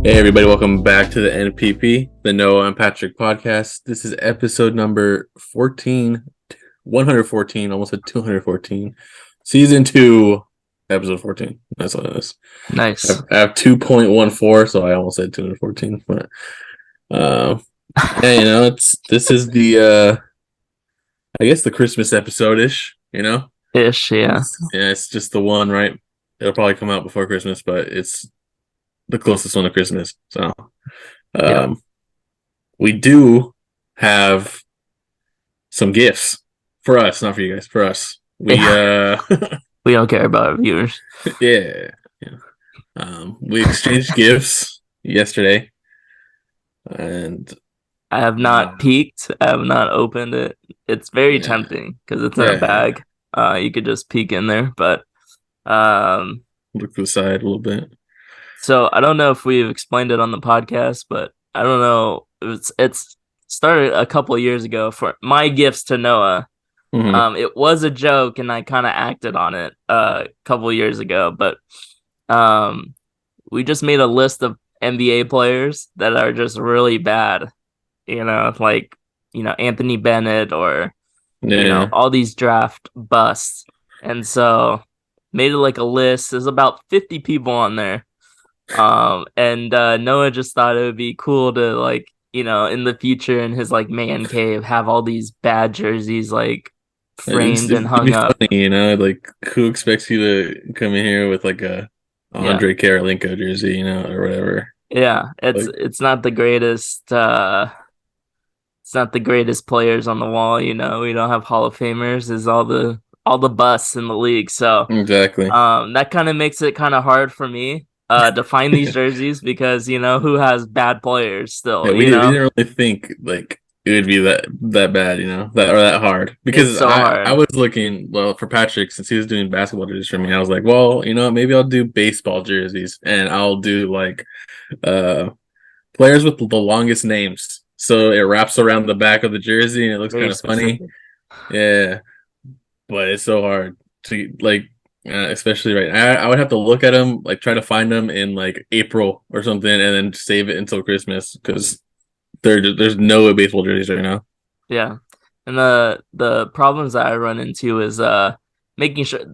Hey everybody, welcome back to the NPP, the Noah and Patrick podcast. This is episode number 14, 114, almost at 214. Season 2, episode 14. That's what it is. Nice. I have 2.14, so I almost said 214. But yeah, this is the I guess the Christmas episode-ish, Ish, yeah. It's just the one, right? It'll probably come out before Christmas, but it's the closest one to Christmas. So Yeah. Um, we do have some gifts for us, not for you guys, for us. We Yeah. We don't care about our viewers. yeah. Yeah. We exchanged gifts yesterday and I have uh not peeked. I have not opened it. It's very yeah. tempting because it's in a Yeah. bag. You could just peek in there, but um Look to the side a little bit. so I don't know if we've explained it on the podcast, but I don't know. It's started a couple of years ago for my gifts to Noah. Mm-hmm. It was a joke and I kind of acted on it a couple of years ago, but um we just made a list of NBA players that are just really bad, like, Anthony Bennett or, Yeah. all these draft busts. And so made it like a list. There's about 50 people on there. And Noah just thought it would be cool to, like, in the future in his like man cave have all these bad jerseys like framed and It'd be hung up. funny, like who expects you to come in here with like a Yeah. Andre Karolinko jersey, or whatever. Yeah. It's Like it's not the greatest it's not the greatest players on the wall, We don't have Hall of Famers. Is all the busts in the league. So exactly. that kind of makes it kind of hard for me to find these jerseys because who has bad players Yeah, still, we didn't really think like it would be that bad, that hard. It's Because so I hard. was looking, well, for Patrick, since he was doing basketball jerseys for me, I was like, well, maybe I'll do baseball jerseys and I'll do like uh players with the longest names. So it wraps around the back of the jersey and it looks Very kind of funny. specific. Yeah, but it's so hard to like especially right. I would have to look at them, like try to find them in like April or something, and then save it until Christmas because there's no baseball jerseys right now. Yeah. And the problems that I run into is making sure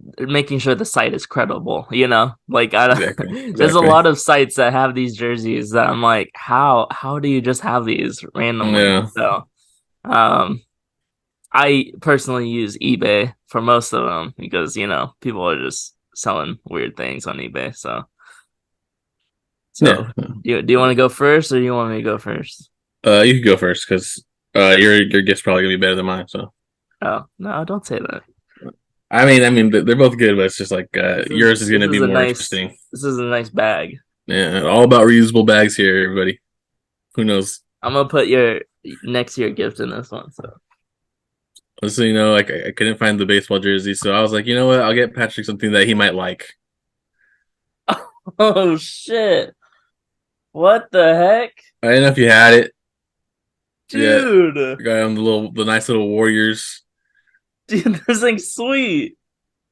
the site is credible, Like Exactly, there's a exactly. lot of sites that have these jerseys that I'm like, how do you just have these randomly? Yeah, So um I personally use eBay for most of them because, people are just selling weird things on eBay. So yeah. do you want to go first or do you want me to go first? You could go first because your gift's probably gonna be better than mine. So Oh, no, don't say that. I mean, they're both good, but it's just like This is yours is this gonna be is a more nice interesting. this is a nice bag. Yeah, all about reusable bags here, everybody. Who knows? I'm gonna put your next year gift in this one. So So like I couldn't find the baseball jersey, so I was like, you know what? I'll get Patrick something that he might like. oh shit. What the heck? I don't know if you had it. Yeah, Dude. got on the nice little Warriors. Dude, this thing's sweet.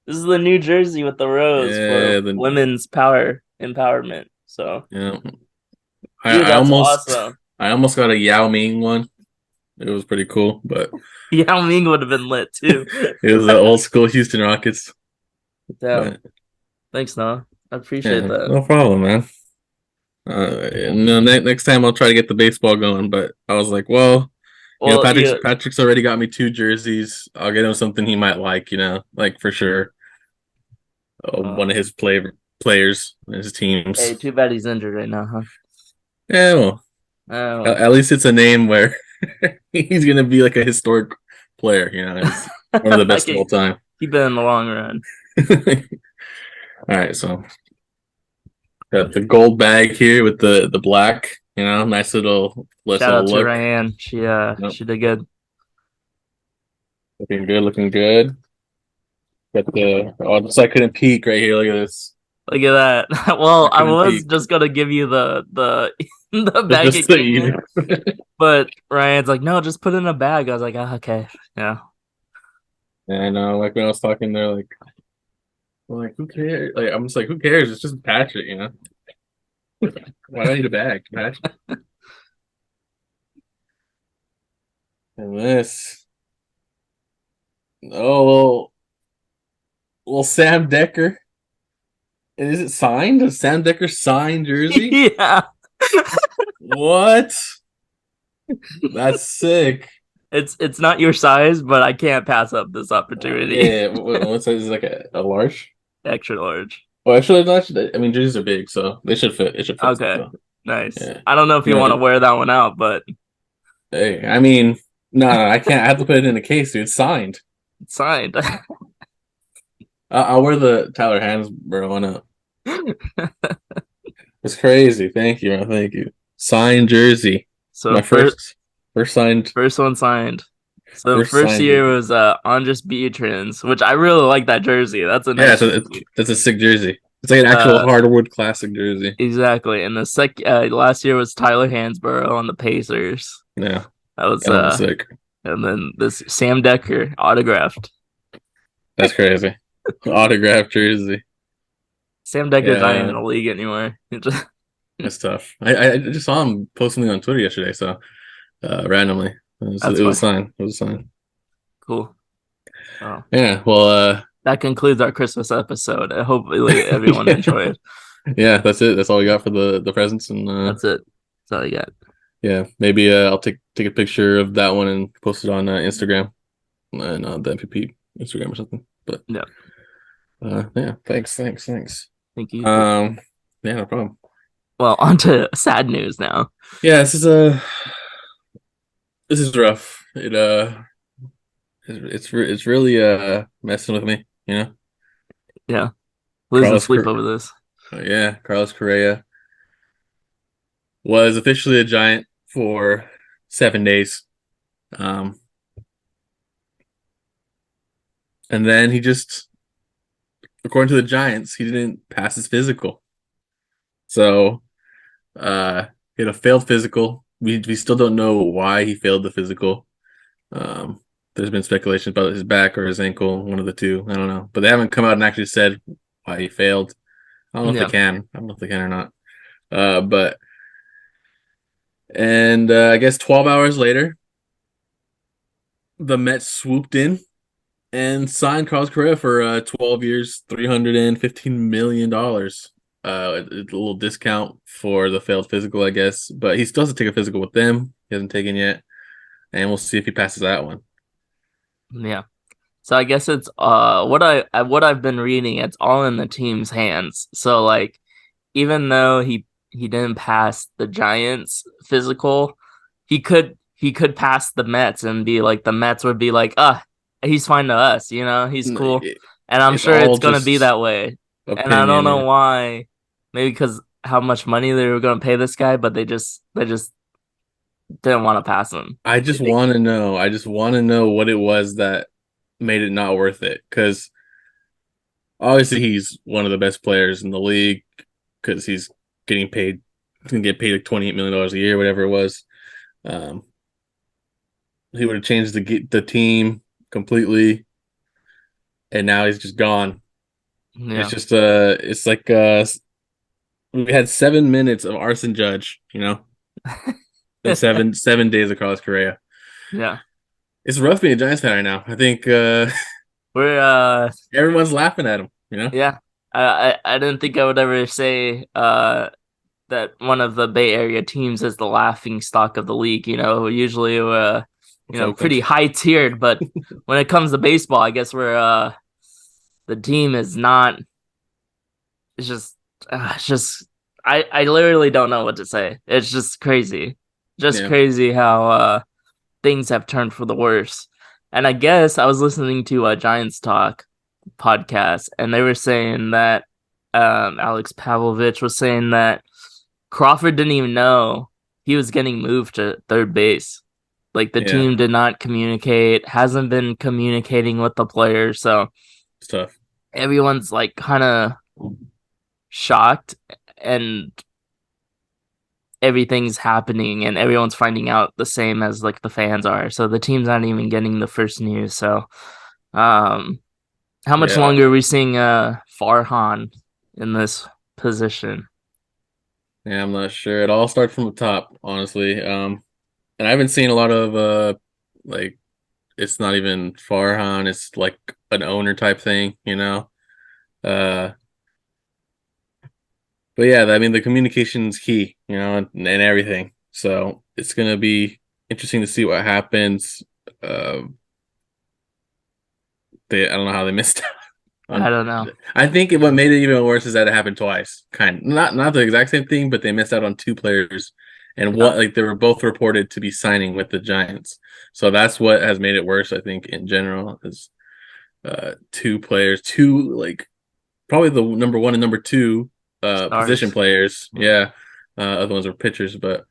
This is the New Jersey with the rose for Yeah, the women's power empowerment. So, yeah. I, dude, I that's almost awesome. I almost got a Yao Ming one. It was pretty cool, but Yao Ming would have been lit too. it was the old school Houston Rockets. Damn. But Thanks, Noah. I appreciate yeah, that. no problem, man. No, next time I'll try to get the baseball going. But I was like, well, Well, Patrick's already got me two jerseys. I'll get him something he might like, like for sure. One of his players, his teams. hey, too bad he's injured right now, huh? Yeah, well, Oh. at least it's a name where he's gonna be like a historic plair. He's one of the I best of can all time. keep it in the long run. All right, so got the gold bag here with the black. Nice nice Shout out little to look. Ryan. Yep. She did good. Looking good, looking good. Got just I couldn't peek right here. Look at this. Look at that. Well, I I couldn't was peek. just gonna give you the the bag Just it so came you in, know. but Ryan's like, no, just put it in a bag. I was like, oh, okay, yeah. And like when I was talking there, like, I'm like, who cares? Like, I'm just like, who cares? It's just Patrick. Why do I need a bag? Imagine. And this. Oh, little Sam Decker. And is it signed? A Sam Decker signed jersey? Yeah. What? That's sick. It's not your size, but I can't pass up this opportunity. Yeah. What size is it, like a large? Extra large. Well, actually, not. I mean, jerseys are big, so they should fit. It should fit. Okay. So Nice. yeah. I don't know if You you want to know, wear that one out, but hey, I mean, no, I can't. I have to put it in a case, dude. It's signed. it's signed. I'll wear the Tyler Hansbrough one up. It's crazy. Thank you, man. Thank you. Signed jersey. So My first signed first one signed. So first first signed year jersey. was Andres Beatriz, which I really like that jersey. That's a Yeah, nice so jersey. that's a sick jersey. It's like an actual Uh hardwood classic jersey. exactly. And the last year was Tyler Hansborough on the Pacers. Yeah, That was that one's sick. and then this Sam Decker autographed. That's crazy. Autographed jersey. Sam Decker's not even in Yeah, the league anymore. that's tough. I just saw him post something on Twitter yesterday, so randomly. That's It was fine. a sign. It was a sign. Cool. Oh. Yeah, well, That concludes our Christmas episode. Hopefully everyone enjoyed. yeah, that's it. That's all we got for the presents, and That's it. That's all you got. yeah, maybe I'll take a picture of that one and post it on Instagram and the MPP Instagram or something. But Yeah. yeah, thanks. Thank you. Um, yeah, no problem. Well, on to sad news now. Yeah, this is rough. It's really messing with me, you know. Yeah. Losing Carlos, sleep over this. yeah, Carlos Correa was officially a Giant for 7 days. Um, and then he just, according to the Giants, he didn't pass his physical. So, he had a failed physical. We still don't know why he failed the physical. Um, there's been speculation about his back or his ankle, one of the two. I don't know, but they haven't come out and actually said why he failed. I don't know if they Yeah. can. I don't know if they can or not. But and I guess 12 hours later, the Mets swooped in and signed Carlos Correa for 12 years, $315 million. A little discount for the failed physical, I guess, but he still has to take a physical with them. He hasn't taken yet, and we'll see if he passes that one. Yeah. So I guess it's what I've been reading, it's all in the team's hands. So like even though he didn't pass the Giants physical, he could pass the Mets and be like the Mets would be like, he's fine to us, he's cool. And I'm It's sure all it's gonna be just that way. And I don't opinion. know Yeah. why. Maybe because how much money they were gonna pay this guy, but they just didn't want to pass him. I They just think, want to know. I just want to know what it was that made it not worth it. Because obviously he's one of the best players in the league. Because he's getting paid. He's gonna get paid like $28 million a year, whatever it was. Um, he would have changed the team completely, and now he's just gone. It's yeah. just it's like we had 7 minutes of Arson Judge, and seven days of Carlos Correa. Yeah. It's rough being a Giants fan right now. I think We're everyone's laughing at him. yeah. I didn't think I would ever say that one of the Bay Area teams is the laughing stock of the league. Usually It's Oakland. pretty high tiered, but when it comes to baseball, I guess we're the team is not. It's just I literally don't know what to say. It's just Yeah, crazy how things have turned for the worse. And I guess I was listening to a Giants Talk podcast, and they were saying that Alex Pavlovich was saying that Crawford didn't even know he was getting moved to third base. Like the yeah, team did not communicate, hasn't been communicating with the players, so it's tough. everyone's like kind of shocked, and everything's happening and everyone's finding out the same as like the fans are. So the team's not even getting the first news. So um how much Yeah, longer are we seeing Farhan in this position? Yeah, I'm not sure. It all starts from the top, honestly. And I haven't seen a lot of like it's not even Farhan, it's like an owner type thing, you know. Uh, but yeah, I mean the communication is key, you know, and everything. So it's gonna be interesting to see what happens. Uh, I don't know how they missed I on. don't know. I think what made it even worse is that it happened twice. Kind of. Not the exact same thing, but they missed out on two players, and Yeah, what like they were both reported to be signing with the Giants. So that's what has made it worse. I think in general is two players, two like probably the number one and number two position stars. players. Yeah. Yeah, other ones are pitchers, but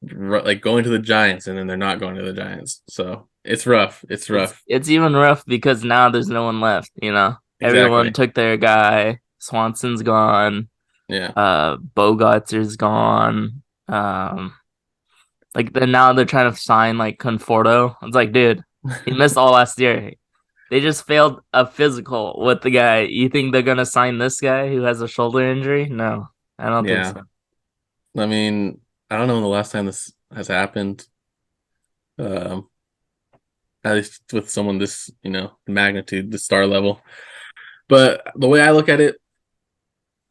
like going to the Giants and then they're not going to the Giants. So it's rough. It's rough. It's even rough because now there's no one left, you know. Everyone Exactly. took their guy. Swanson's gone. Yeah. Bogarts is gone. Like then now they're trying to sign like Conforto. It's like, dude, he missed all last year. They just failed a physical with the guy. You think they're gonna sign this guy who has a shoulder injury? No, I don't think Yeah. so. I mean, I don't know when the last time this has happened. Um, at least with someone this, you know, magnitude, the star level. But the way I look at it,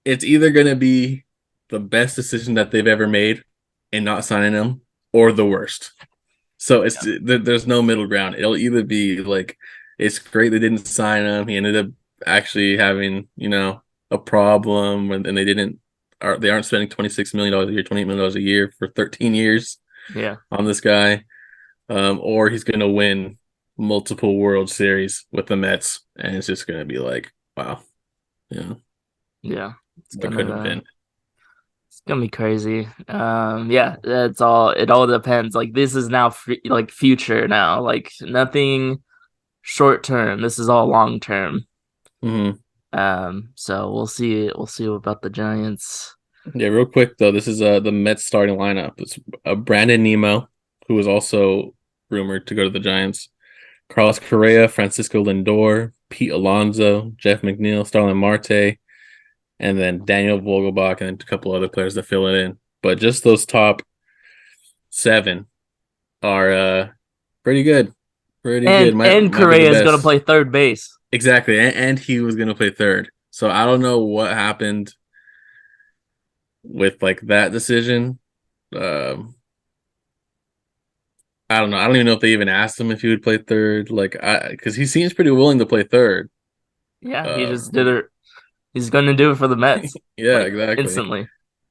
it's either going to be the best decision that they've ever made in not signing him, or the worst. So Yeah, there's no middle ground. It'll either be like it's great they didn't sign him. He ended up actually having, you know, a problem, and they aren't spending $26 million a year, $28 million a year for 13 years yeah, on this guy. Or he's gonna win multiple World Series with the Mets, and it's just gonna be like, wow, yeah, yeah. It's that could gonna have been. it's gonna be crazy. Yeah, that's all. It all depends. Like this is now like future now. Like nothing short term. This is all long term. Hmm. So we'll see. We'll see about the Giants. Yeah, real quick though, this is the Mets starting lineup. It's Brandon Nemo, who was also rumored to go to the Giants. Carlos Correa, Francisco Lindor, Pete Alonso, Jeff McNeil, Starlin Marte, and then Daniel Vogelbach, and a couple other players to fill it in. But just those top seven are pretty good. Pretty good. And Might be the Correa is gonna best. play third base. Exactly. And he was gonna play third. So I don't know what happened with like that decision. Um I don't know. I don't even know if they even asked him if he would play third. Like I because he seems pretty willing to play third. Yeah, he just did Um it. He's gonna do it for the Mets, yeah, like exactly. instantly.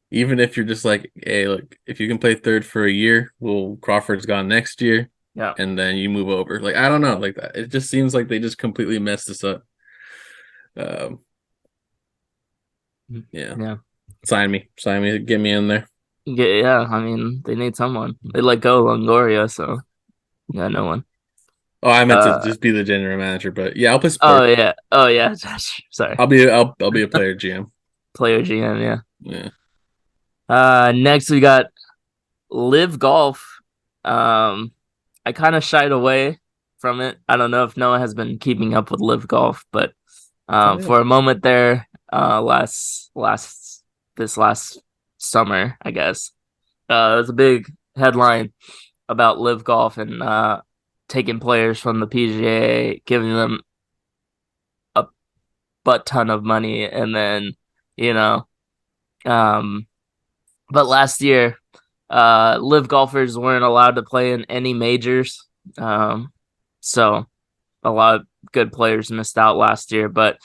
Even if you're just like, hey, look, if you can play third for a year, well, Crawford's gone next year, Yeah. and then you move over. Like I don't know, like that. It just seems like they just completely messed this up. Um, yeah, Yeah. sign me, get me in there. Yeah, I mean, they need someone. They let go Longoria, so yeah, no one. Oh, I meant to Uh just be the general manager, but yeah, I'll play oh support. yeah. Oh yeah. Sorry. I'll be a player GM. Player GM, yeah. Yeah. Next we got Live Golf. Um I kind of shied away from it. I don't know if Noah has been keeping up with Live Golf, but Oh yeah. for a moment there, this last summer, I guess. It was a big headline about Live Golf and taking players from the PGA, giving them a butt ton of money, and then you know, um, but last year, Live golfers weren't allowed to play in any majors, so a lot of good players missed out last year. But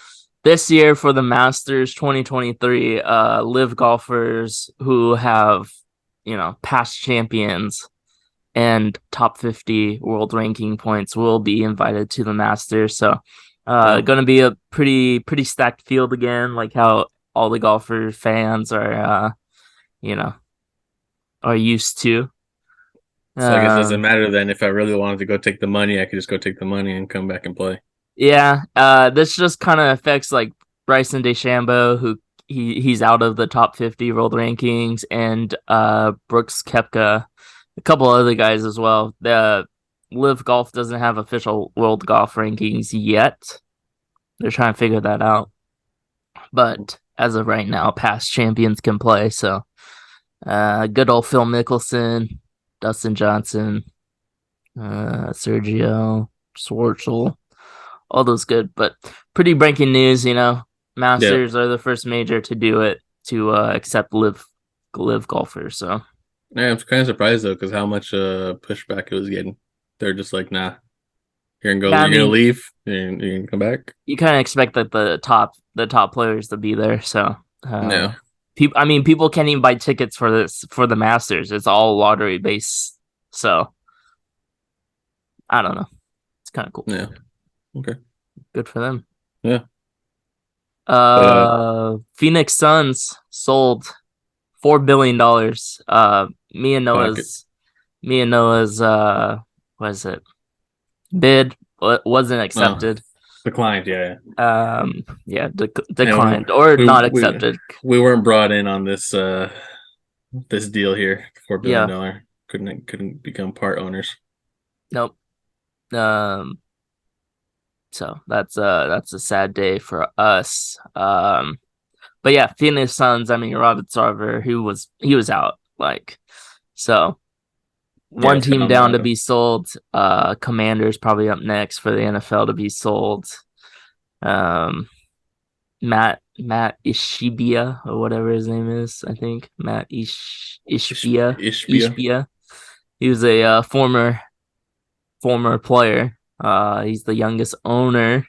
this year for the Masters 2023, Live golfers who have past champions and top 50 world ranking points will be invited to the Masters. So, Wow. going to be a pretty stacked field again, like how all the golfer fans are, you know, are used to. So I guess it doesn't Um, matter then if I really wanted to go take the money, I could just go take the money and come back and play. yeah, this just kind of affects like Bryson DeChambeau, who he's out of the top 50 world rankings, and Brooks Koepka, a couple other guys as well. The Live Golf doesn't have official world golf rankings yet. They're trying to figure that out. But as of right now, past champions can play. So Good old Phil Mickelson, Dustin Johnson, Sergio Schwartzel, all those good. But pretty breaking news, Yeah, Masters are the first major to do it to accept live golfers. So yeah, I'm kind of surprised though, because how much pushback it was getting. They're just like, nah, you're gonna go, yeah, I you're gonna mean, leave, you're gonna come back. you kind of expect that the top players to be there. So No, people, I mean, people can't even buy tickets for the Masters. It's all lottery based. So I don't know. It's kind of cool. yeah, okay, Good for them. yeah, but Phoenix Suns sold $4 billion. pocket, Mia Noah's what is it? Bid wasn't oh, accepted. declined, yeah, Yeah, yeah, declined or we not we accepted. we weren't brought in on this deal here, $4 billion Yeah, dollar. Couldn't become part owners. nope. Um, so that's a sad day for us. But yeah, Phoenix Suns. I mean, Robert Sarver, he was out. Like, so Yeah, one team found down to be sold. Commanders probably up next for the NFL to be sold. Um, Matt Ishibia or whatever his name is. I think Matt Ishbia Ishbia. Ishbia. He was a former player. He's the youngest owner.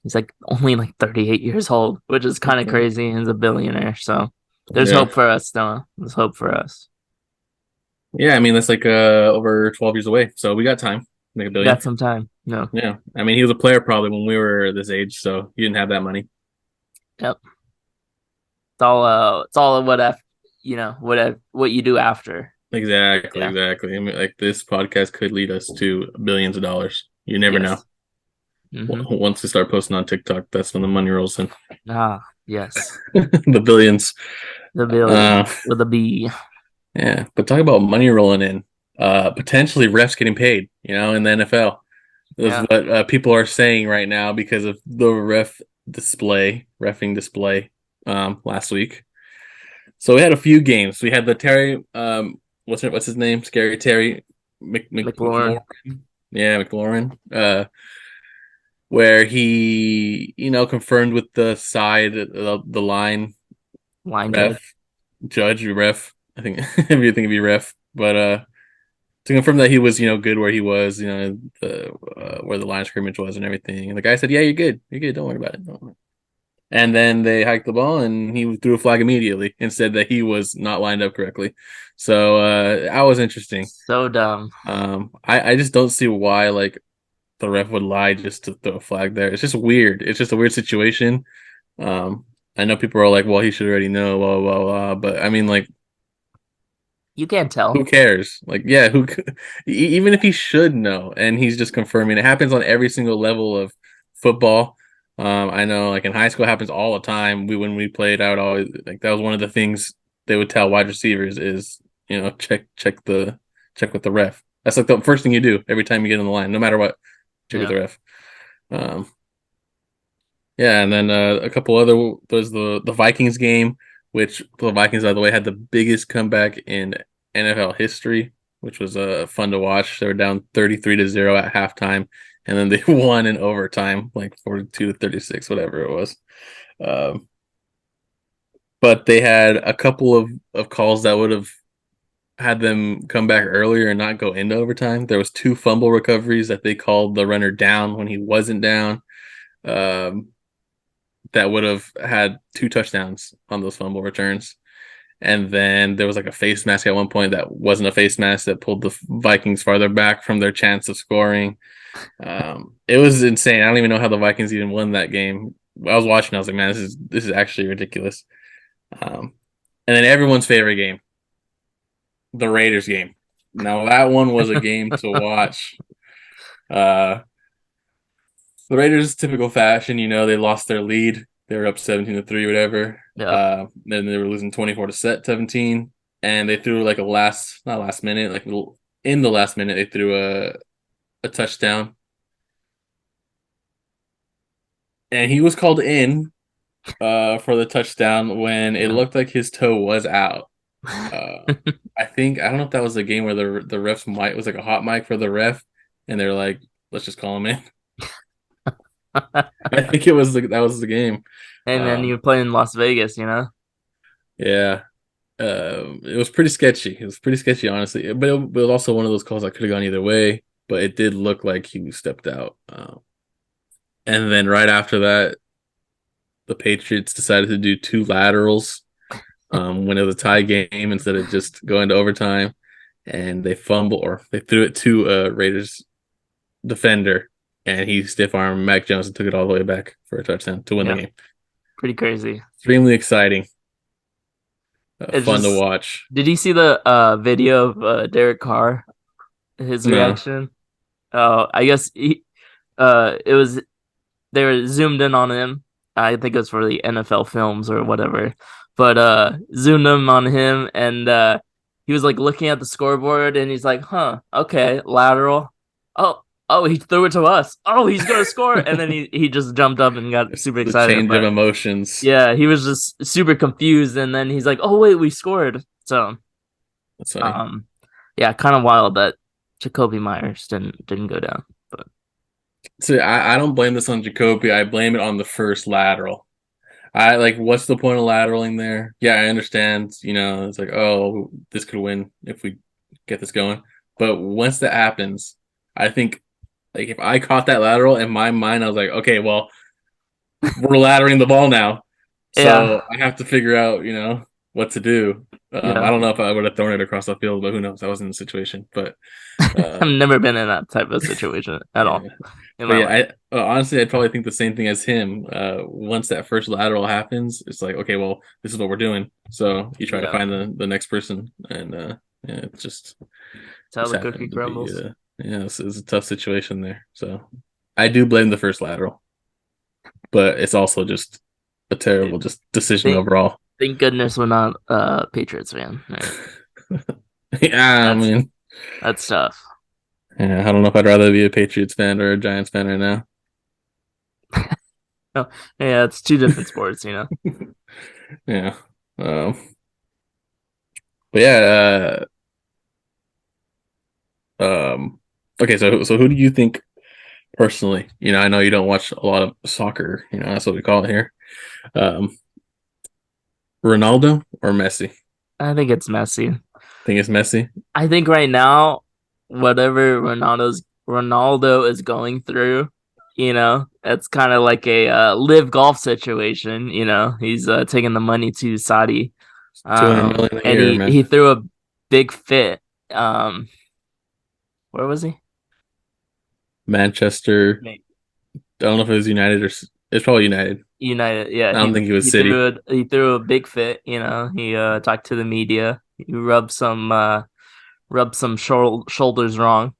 He's like only like 38 years old, which is kind of Okay. crazy. He's a billionaire, so there's Yeah, hope for us, Noah. There's hope for us. yeah. I mean, that's like over 12 years away, so we got time to make a We billion. got some time. No. Yeah, I mean, he was a player probably when we were this age, so he didn't have that money. Yep. It's all what you do after. Exactly, Yeah. exactly. I mean, like this podcast could lead us to billions of dollars. You never know. Yes. Mm-hmm. Once we start posting on TikTok, that's when the money rolls in. Yes. The billions. The billion Uh, with a B. yeah. But talk about money rolling in. Potentially refs getting paid. In the NFL. Is Yeah. what people are saying right now because of the refing display last week. So we had a few games. We had the Terry, what's his name? Scary Terry McLaurin. McLaurin Yeah, McLaurin. Where he, confirmed with the side, the line line judge. ref, judge, ref. I think everything could be ref, but to confirm that he was, good where he was, the where the line of scrimmage was and everything. And the guy said, "Yeah, you're good. Don't worry about it." Don't worry. And then they hiked the ball, and he threw a flag immediately and said that he was not lined up correctly. So that was interesting. So dumb. I just don't see why like the ref would lie just to throw a flag there. It's just weird. It's just a weird situation. Um, I know people are like, "Well, he should already know," blah blah blah. But I mean, like, You can't who tell. cares? Like, yeah, even if he should know, and he's just confirming, it happens on every single level of football. I know, like in high school, it happens all the time. When we played out, always like that was one of the things they would tell wide receivers is, check with the ref. That's like the first thing you do every time you get in the line, no matter what. Check with Yeah. the ref. Um, yeah, and then a couple other there's the Vikings game, which the Vikings, by the way, had the biggest comeback in NFL history, which was fun to watch. They were down 33-0 at halftime, and then they won in overtime, like 42-36, whatever it was. Um, but they had a couple of calls that would have had them come back earlier and not go into overtime. There was two fumble recoveries that they called the runner down when he wasn't down. Um, that would have had two touchdowns on those fumble returns. And then there was like a face mask at one point that wasn't a face mask that pulled the Vikings farther back from their chance of scoring. It was insane. I don't even know how the Vikings even won that game. I was watching. I was like, man, this is actually ridiculous. And then everyone's favorite game, the Raiders game. Now that one was a game to watch. Uh, the Raiders, typical fashion, they lost their lead. They were up 17-3, whatever. Yeah. Then they were losing 24 to 17, and they threw like not last minute, like in the last minute, they threw a touchdown, and he was called in, for the touchdown when it Yeah. looked like his toe was out. Uh, I think I don't know if that was the game where the ref's mic was like a hot mic for the ref, and they're like, let's just call him in. I think that was the game. Hey man, Um, you play in Las Vegas, you know? yeah, it was pretty sketchy. It was pretty sketchy, honestly. But it was also one of those calls that could have gone either way. But it did look like he stepped out. And then right after that, the Patriots decided to do two laterals when it was a tie game instead of just going to overtime. And they fumble or they threw it to a Raiders defender, and he stiff armed Mac Jones and took it all the way back for a touchdown to win the Yeah, game. pretty crazy. Extremely exciting, It's fun to just, watch. did you see the video of Derek Carr, his No, reaction? Oh, I guess it was they were zoomed in on him. I think it was for the NFL films or whatever. But zoomed in on him and he was like looking at the scoreboard and he's like, "Huh, okay, lateral. Oh, oh, he threw it to us. Oh, he's gonna score." And then he just jumped up and got it's super the excited. change of But emotions. yeah, he was just super confused and then he's like, "Oh, wait, we scored." So, That's funny. um yeah, kind of wild that Jacoby Myers didn't go down. But So I don't blame this on Jacoby. I blame it on the first lateral. I like, what's the point of lateraling there? Yeah, I understand. It's like, oh, this could win if we get this going. But once that happens, I think like if I caught that lateral in my mind, I was like, okay, well, we're laddering the ball now, yeah, so I have to figure out, what to do. I yeah. don't know if I would have thrown it across the field, but who knows? I was in the situation, but I've uh, never been in that type of situation at yeah. all in But my yeah, life. honestly, I'd probably think the same thing as him. Once that first lateral happens, it's like, okay, well, this is what we're doing. So you try to Yeah, find the next person, and yeah, it that's how just the cookie happened to be, crumbles. yeah, it's a tough situation there. So I do blame the first lateral, but it's also just a Dude, terrible just decision thank overall. thank goodness we're not Patriots fan. Right? Yeah, I That's mean, that's tough. yeah, I don't know if I'd rather be a Patriots fan or a Giants fan right now. No, yeah, it's two different sports, you know. Yeah. Um, but yeah, okay, so who do you think personally? I know you don't watch a lot of soccer, that's what we call it here. Um, Ronaldo or Messi? I think it's Messi. Think it's Messi? I think right now, whatever Ronaldo is going through, you know, it's kind of like a live golf situation. You know, he's taking the money to Saudi, 200 million a and year, he man. threw a big fit. Um, where was he? Manchester. I don't know if it was United it's probably United. United. Yeah, I don't think he was City. he threw a big fit. You know, he talked to the media. He rubbed some shoulders wrong,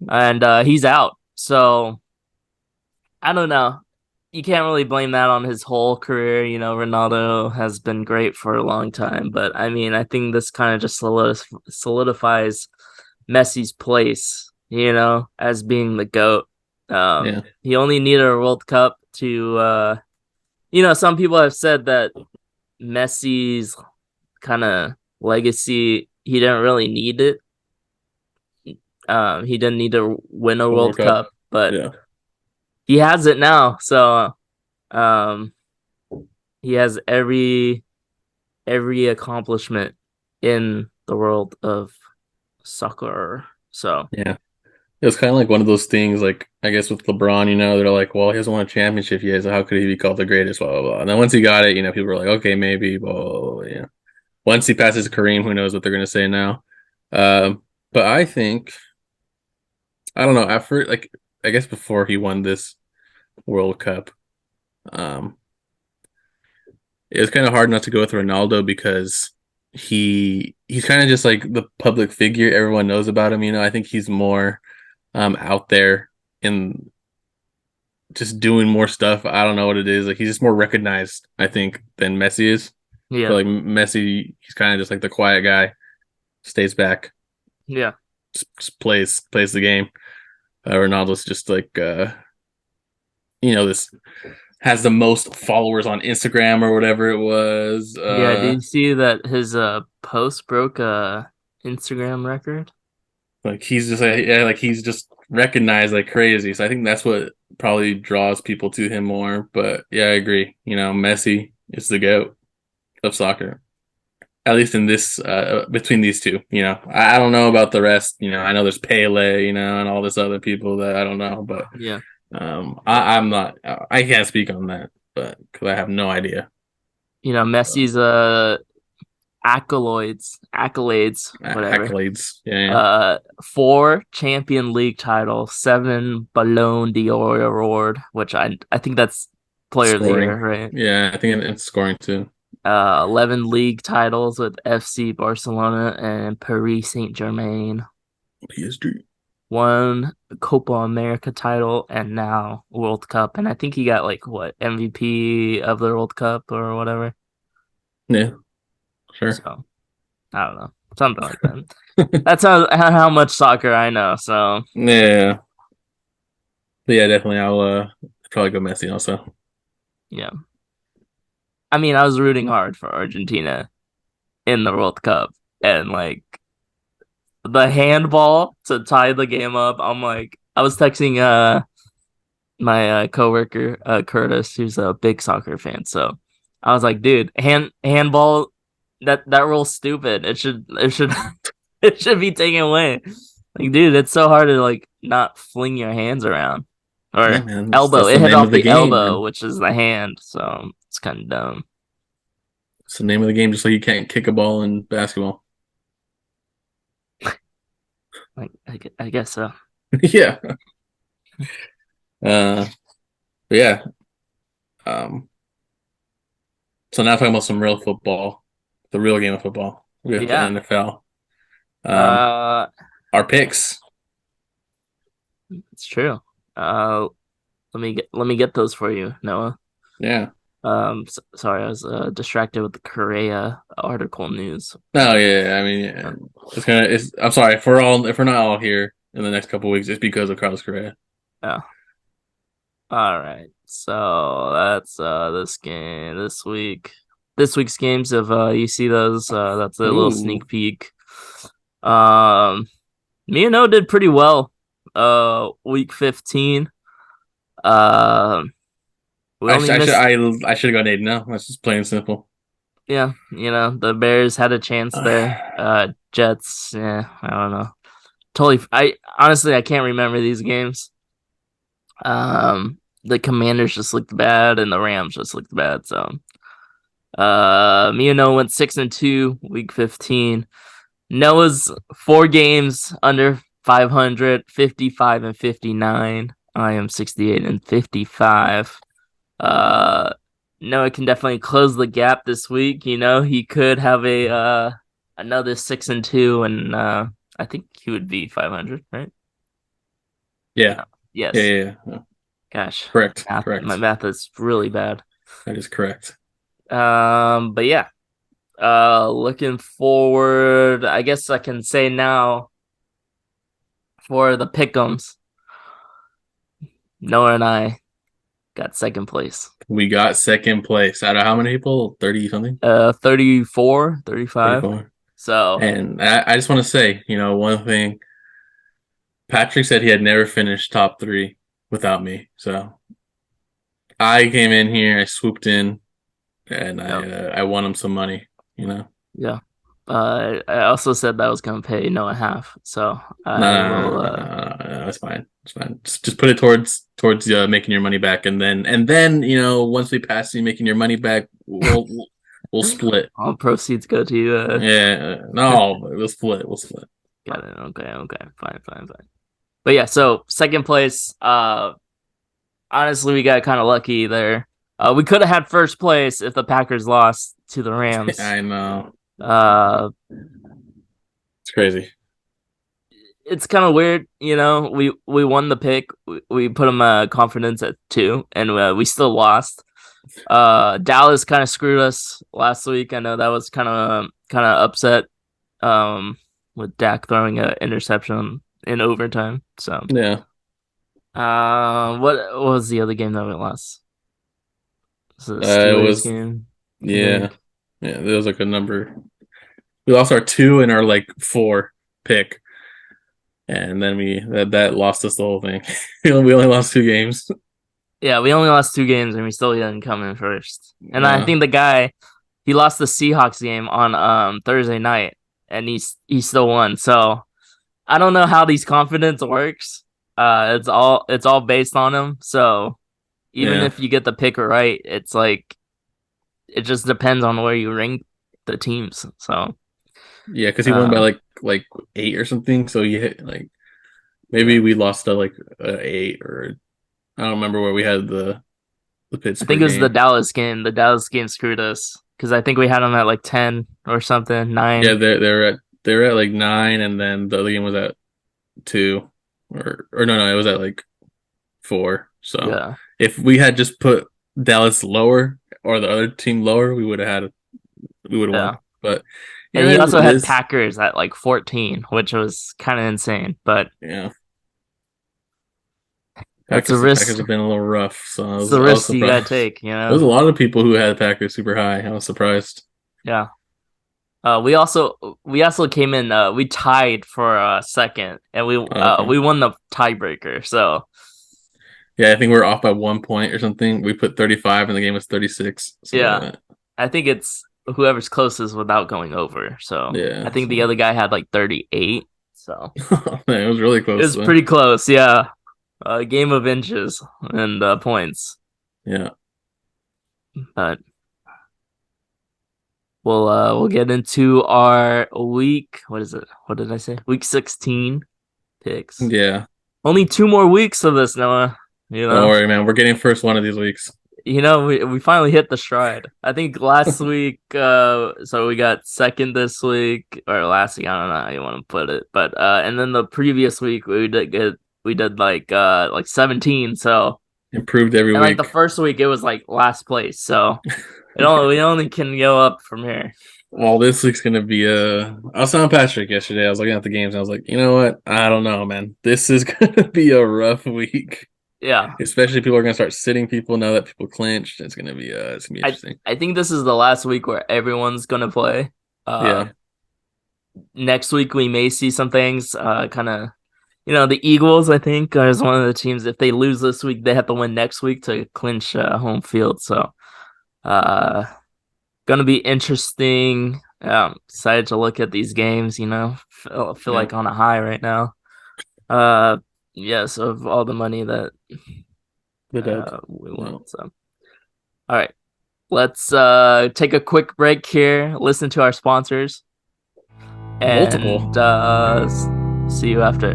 and he's out. So I don't know. You can't really blame that on his whole career. You know, Ronaldo has been great for a long time, but I mean, I think this kind of just solidifies Messi's place, you know, as being the GOAT. Yeah, He only needed a World Cup to, you know, some people have said that Messi's kind of legacy, he didn't really need it. He didn't need to win a the World World Cup. Cup, but Yeah, he has it now. So, um, he has every accomplishment in the world of soccer. So yeah. It was kind of like one of those things, like I guess with LeBron, they're like, well, he hasn't won a championship yet, so how could he be called the greatest? Blah blah blah. And then once he got it, people were like, okay, maybe. Well, yeah. Once he passes Kareem, who knows what they're gonna say now? But I think I don't know. After like I guess before he won this World Cup, um, it was kind of hard not to go with Ronaldo because he's kind of just like the public figure. Everyone knows about him. I think he's more out there in just doing more stuff. I don't know what it is. Like he's just more recognized, I think, than Messi is. I feel yeah, like Messi, he's kind of just like the quiet guy, stays back, yeah, just plays the game. Ronaldo's just like this has the most followers on Instagram or whatever it was. Yeah, did you see that his post broke a Instagram record? Like he's just like, yeah, like he's just recognized like crazy. So I think that's what probably draws people to him more. But yeah, I agree. Messi is the GOAT of soccer. At least in this between these two. I don't know about the rest. I know there's Pele, and all this other people that I don't know, but Yeah. I'm not. I can't speak on that, but because I have no idea. Messi's accolades, whatever. Accolades, yeah. 4 Champion League titles, 7 Ballon d'Or award, which I think that's player of the year, Scoring, right? yeah. I think it's scoring too. 11 league titles with FC Barcelona and Paris Saint-Germain. PSG. 1 Copa America title and now World Cup. And I think he got like what MVP of the World Cup or whatever. Yeah, sure. So I don't know, something like that. That's how much soccer I know. So Yeah, but yeah, definitely. I'll probably go Messi also. yeah, I mean, I was rooting hard for Argentina in the World Cup, and like the handball to tie the game up. I'm like, I was texting my coworker Curtis, who's a big soccer fan. So I was like, dude, handball that rule's stupid. It should it should be taken away. Like, dude, it's so hard to like not fling your hands around Yeah, or man, elbow. that's the It hit name off of the the game, elbow, man. which is the hand. So it's kind of dumb. It's the name of the game. Just like you can't kick a ball in basketball. Like, I guess so. Yeah. But yeah. Um. So now talking about some real football, the real game of football. We have the Yeah. NFL. Um. Uh, Our picks. it's true. Uh, let me get those for you, Noah. Yeah. Sorry, I was distracted with the Correa article news. No, yeah. I mean, yeah. It's gonna. It's. I'm sorry if we're not all here in the next couple of weeks. It's because of Carlos Correa. Yeah. All right. So that's this game this week. This week's games, if you see those, that's a little Ooh. sneak peek. Um, me and O did pretty well. Week 15. Um, we I sh- only I should missed. I should have gone 8-0. That's just plain and simple. Yeah, the Bears had a chance there. Jets, yeah, I don't know. Totally. I honestly I can't remember these games. The Commanders just looked bad, and the Rams just looked bad. So, me and Noah went 6-2, week 15. Noah's 4 games under 500, 55 and 59. I am 68 and 55. Uh, Noah can definitely close the gap this week. He could have a another 6-2, and I think he would be 500, right? Yeah. Yeah. Yes. Yeah. Yeah. Gosh, Correct. my Correct. math is really bad. That is correct. But yeah. Looking forward, I guess I can say now for the pick'ems, Noah and I got second place. We got second place out of how many people? 30 something? 34, 35. 34. So And I just want to say, one thing. Patrick said he had never finished top three without me. So I came in here, I swooped in, and I yeah, I won him some money. yeah. I also said that I was gonna pay Noah half, so No, I no, no, will. no, no, no, no, no, it's fine. It's fine. Just put it towards making your money back, and then once we pass you making your money back, we'll split. All proceeds go to you. Yeah, no, we'll split. We'll split. Got it. Okay, okay, fine, fine, fine. But yeah, so second place. Honestly, we got kind of lucky there. We could have had first place if the Packers lost to the Rams. I know. Uh, It's crazy. it's kind of weird, We won the pick. We put them confidence at 2, and we still lost. Dallas kind of screwed us last week. I know that was kind of upset. With Dak throwing an interception in overtime. So, Yeah. what was the other game that we lost? It's a It Steelers was game, I yeah, think. yeah. There was like a number. We lost our two and our like four pick, and then that lost us the whole thing. We only lost two games. Yeah, we only lost two games and we still didn't come in first. And I Yeah, think the guy he lost the Seahawks game on Thursday night and he still won. So I don't know how these confidence works. It's all based on him. So even yeah, if you get the pick right, it's like it just depends on where you rank the teams. So yeah. Because he won by uh like eight or something. So you hit like maybe yeah. we lost to like eight or I don't remember where we had the I think it Pittsburgh was the game. Dallas game. The Dallas game screwed us because I think we had them at like 10 or something, Yeah, 9. they're at like nine, and then the other game was at two, or no, it was at like four. So Yeah. if we had just put Dallas lower or the other team lower, we would have won. Yeah. But And he it is also what it had is. Packers at like 14, which was kind of insane. But Yeah, that's a Packers risk. have been a little rough, so I It's was the I was risk you gotta surprised. take, There was a lot of people who had Packers super high. I was surprised. Yeah. We also came in. We tied for a second, and we Okay. we won the tiebreaker. So Yeah, I think we were off by 1 point or something. We put 35 and the game was 36. yeah, So I think it's whoever's closest without going over. So I yeah, think the so other guy had like 38. So man, it was really it close was though. pretty close. Yeah, a game of inches and points. Yeah. But we'll get into our week. What is it? What did I say? Week 16 picks. Yeah. Only 2 more weeks of this, Noah. You Don't know, worry, man. We're getting first one of these weeks. we finally hit the stride. I think last week, so we got second this week or last week. I don't know how you want to put it, but and then the previous week we did like 17. So Improved every and like the week. first week it was like last place. So we only can go up from here. Well, this week's gonna be I was telling Patrick yesterday. I was looking at the games and I was like, you know what? I don't know, man. This is gonna be a rough week. Yeah, Especially people are gonna start sitting people now that people clinched. It's gonna be I interesting. I think this is the last week where everyone's gonna play. Uh, Yeah. Next week we may see some things. Kind of, the Eagles. I think is one of the teams. If they lose this week, they have to win next week to clinch home field. So, uh, gonna be interesting. Excited to look at these games. Feel Yeah. like on a high right now. Uh, yes, of all the money that Good dog. we Yeah. won. So, all right, let's take a quick break here. Listen to our sponsors, Multiple. and see you after.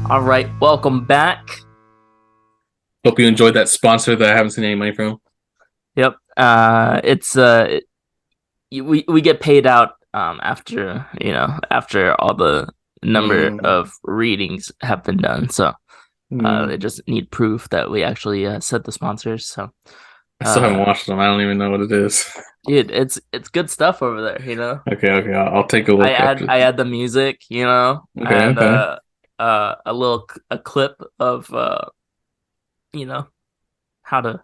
All right, welcome back. Hope you enjoyed that sponsor that I haven't seen any money from. Yep. It's we get paid out after after all the number Mm, of readings have been done. So they mm. just need proof that we actually set the sponsors. So I still haven't uh, watched them. I don't even know what it is. dude, it's good stuff over there. Okay. I'll take a I look add after. I add the music. I Okay, had okay, a clip of you know how to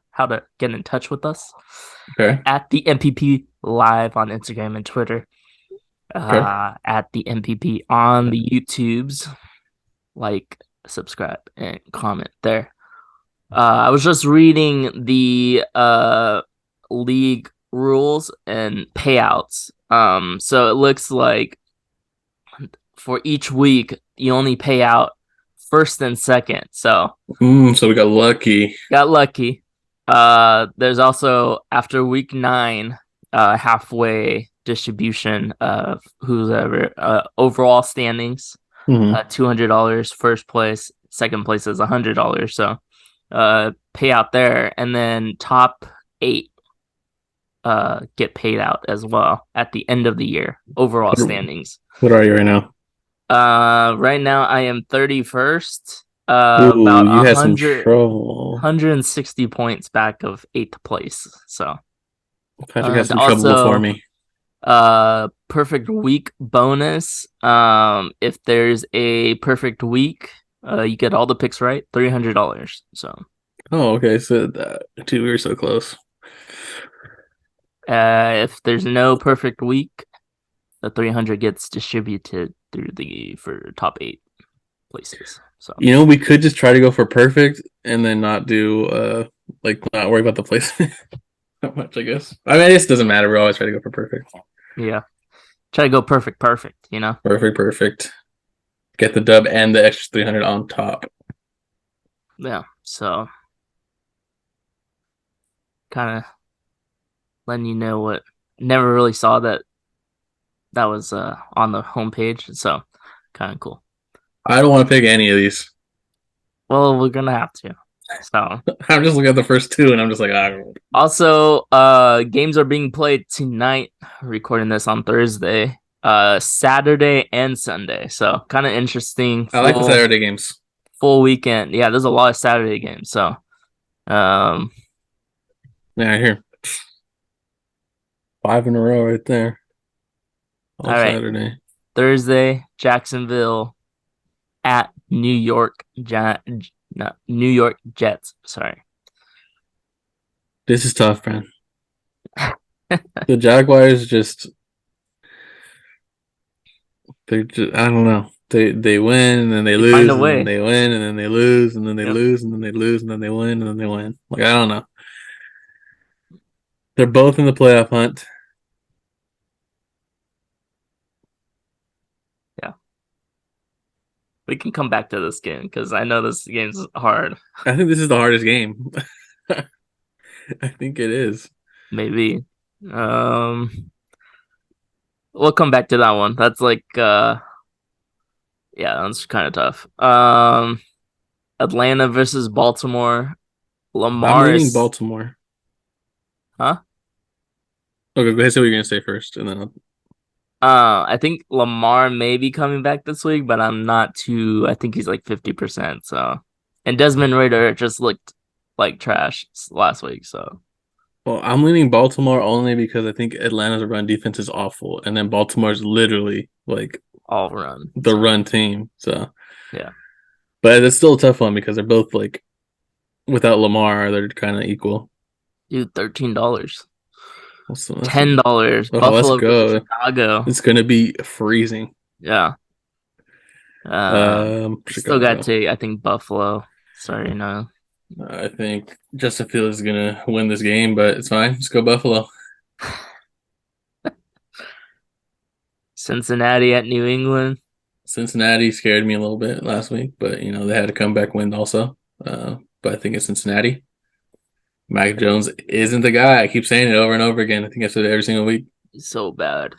get in touch with us okay, at the MPP live on Instagram and Twitter. okay. At the MPP on the YouTubes. Like, subscribe, and comment there. I was just reading the league rules and payouts. So it looks like for each week you only pay out first and second. So So we got lucky. got lucky. There's also after week 9, halfway distribution of who's ever overall standings. Hmm. $200 first place, second place is $100. So pay out there, and then top 8 get paid out as well at the end of the year, overall standings. What are you right now? Right now I am 31st, Ooh, about you had some trouble. 160 points back of eighth place. So, Patrick had and some trouble before also me. perfect week bonus. If there's a perfect week, you get all the picks right, $300. So, Oh, okay. So dude, we were so close. if there's no perfect week, the 300 gets distributed through the for top eight places. So, We could just try to go for perfect and then not do like not worry about the placement that much, I guess. I mean, I guess it doesn't matter. We always try to go for perfect. yeah, try to go perfect, you know? Perfect, perfect. Get the dub and the extra 300 on top. Yeah. So, kind of letting you know what never really saw that was on the homepage. So, kind of cool. I don't want to pick any of these. Well, we're gonna have to. So, I'm just looking at the first two and I'm just like, I don't know. also, games are being played tonight. Recording this on Thursday, Saturday and Sunday. So, kind of interesting. I like the Saturday games. Full weekend. Yeah, there's a lot of Saturday games. So, um, Yeah, here. Five in a row right there. all All right. Saturday. Thursday, Jacksonville at no, New York Jets. Sorry. This is tough, man. The Jaguars just they're just I don't know. They win and then they They find a lose and then way. they win and then they lose and then they Yep. lose and then they lose and then they win and then they win. Like I don't know. They're both in the playoff hunt. Yeah. We can come back to this game because I know this game's hard. I think this is the hardest game. I think it is. Maybe. Um, we'll come back to that one. That's like yeah, that's kind of tough. Atlanta versus Baltimore. I'm Lamar leaning is Baltimore. huh? Okay, go ahead. Say what you're gonna say first, and then I think Lamar may be coming back this week, but I'm not too. I think he's like 50%. So, and Desmond Ridder just looked like trash last week. So, well, I'm leaning Baltimore only because I think Atlanta's run defense is awful, and then Baltimore's literally like all run. the So, run team. So, yeah, but it's still a tough one because they're both like without Lamar, they're kind of equal. dude, $13, Let's $10. oh, let's Buffalo versus go. Chicago. It's gonna be freezing. Yeah. Still got Chicago. to take. I think Buffalo. Sorry, no. I think Justin Fields is gonna win this game, but it's fine. Let's go Buffalo. Cincinnati at New England. Cincinnati scared me a little bit last week, but they had a comeback win also. But I think it's Cincinnati. Mac Jones isn't the guy. I keep saying it over and over again. I think I said it every single week. So bad.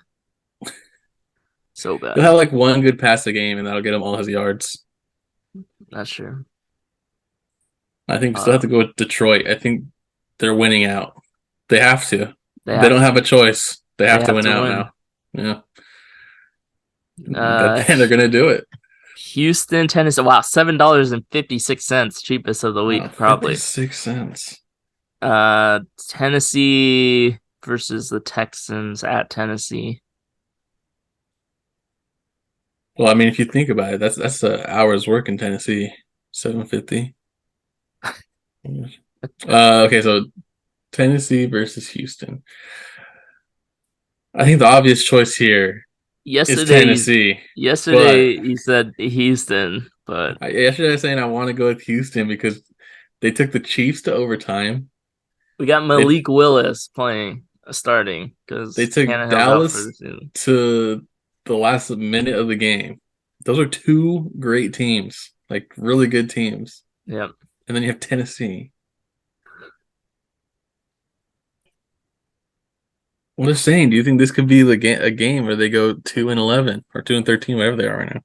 So He'll bad. have like one good pass a game, and that'll get him all his yards. Not sure. I think we still have to Um, go with Detroit. I think they're winning out. They have to. they They have don't to. have a choice. They They have to have win to out win. now. Yeah, Uh, and they're gonna do it. Houston, Tennessee. Wow, $7.56, cheapest of the Wow, week, probably. 56 cents. Tennessee versus the Texans at Tennessee. Well, I mean, if you think about it, that's an hour's work in Tennessee. 750. Okay, so Tennessee versus Houston. I think the obvious choice here is Yesterday, Tennessee, but yesterday he said Houston, but yesterday I was saying I want to go with Houston because they took the Chiefs to overtime. we got They Malik Willis playing, starting they because took Tannehill's out for Dallas the season. to the last minute of the game. Those are two great teams, like really good teams. Yep. And then you have Tennessee. What I'm saying, do you think this could be a game where they go 2-11 or 2-13, whatever they are right now?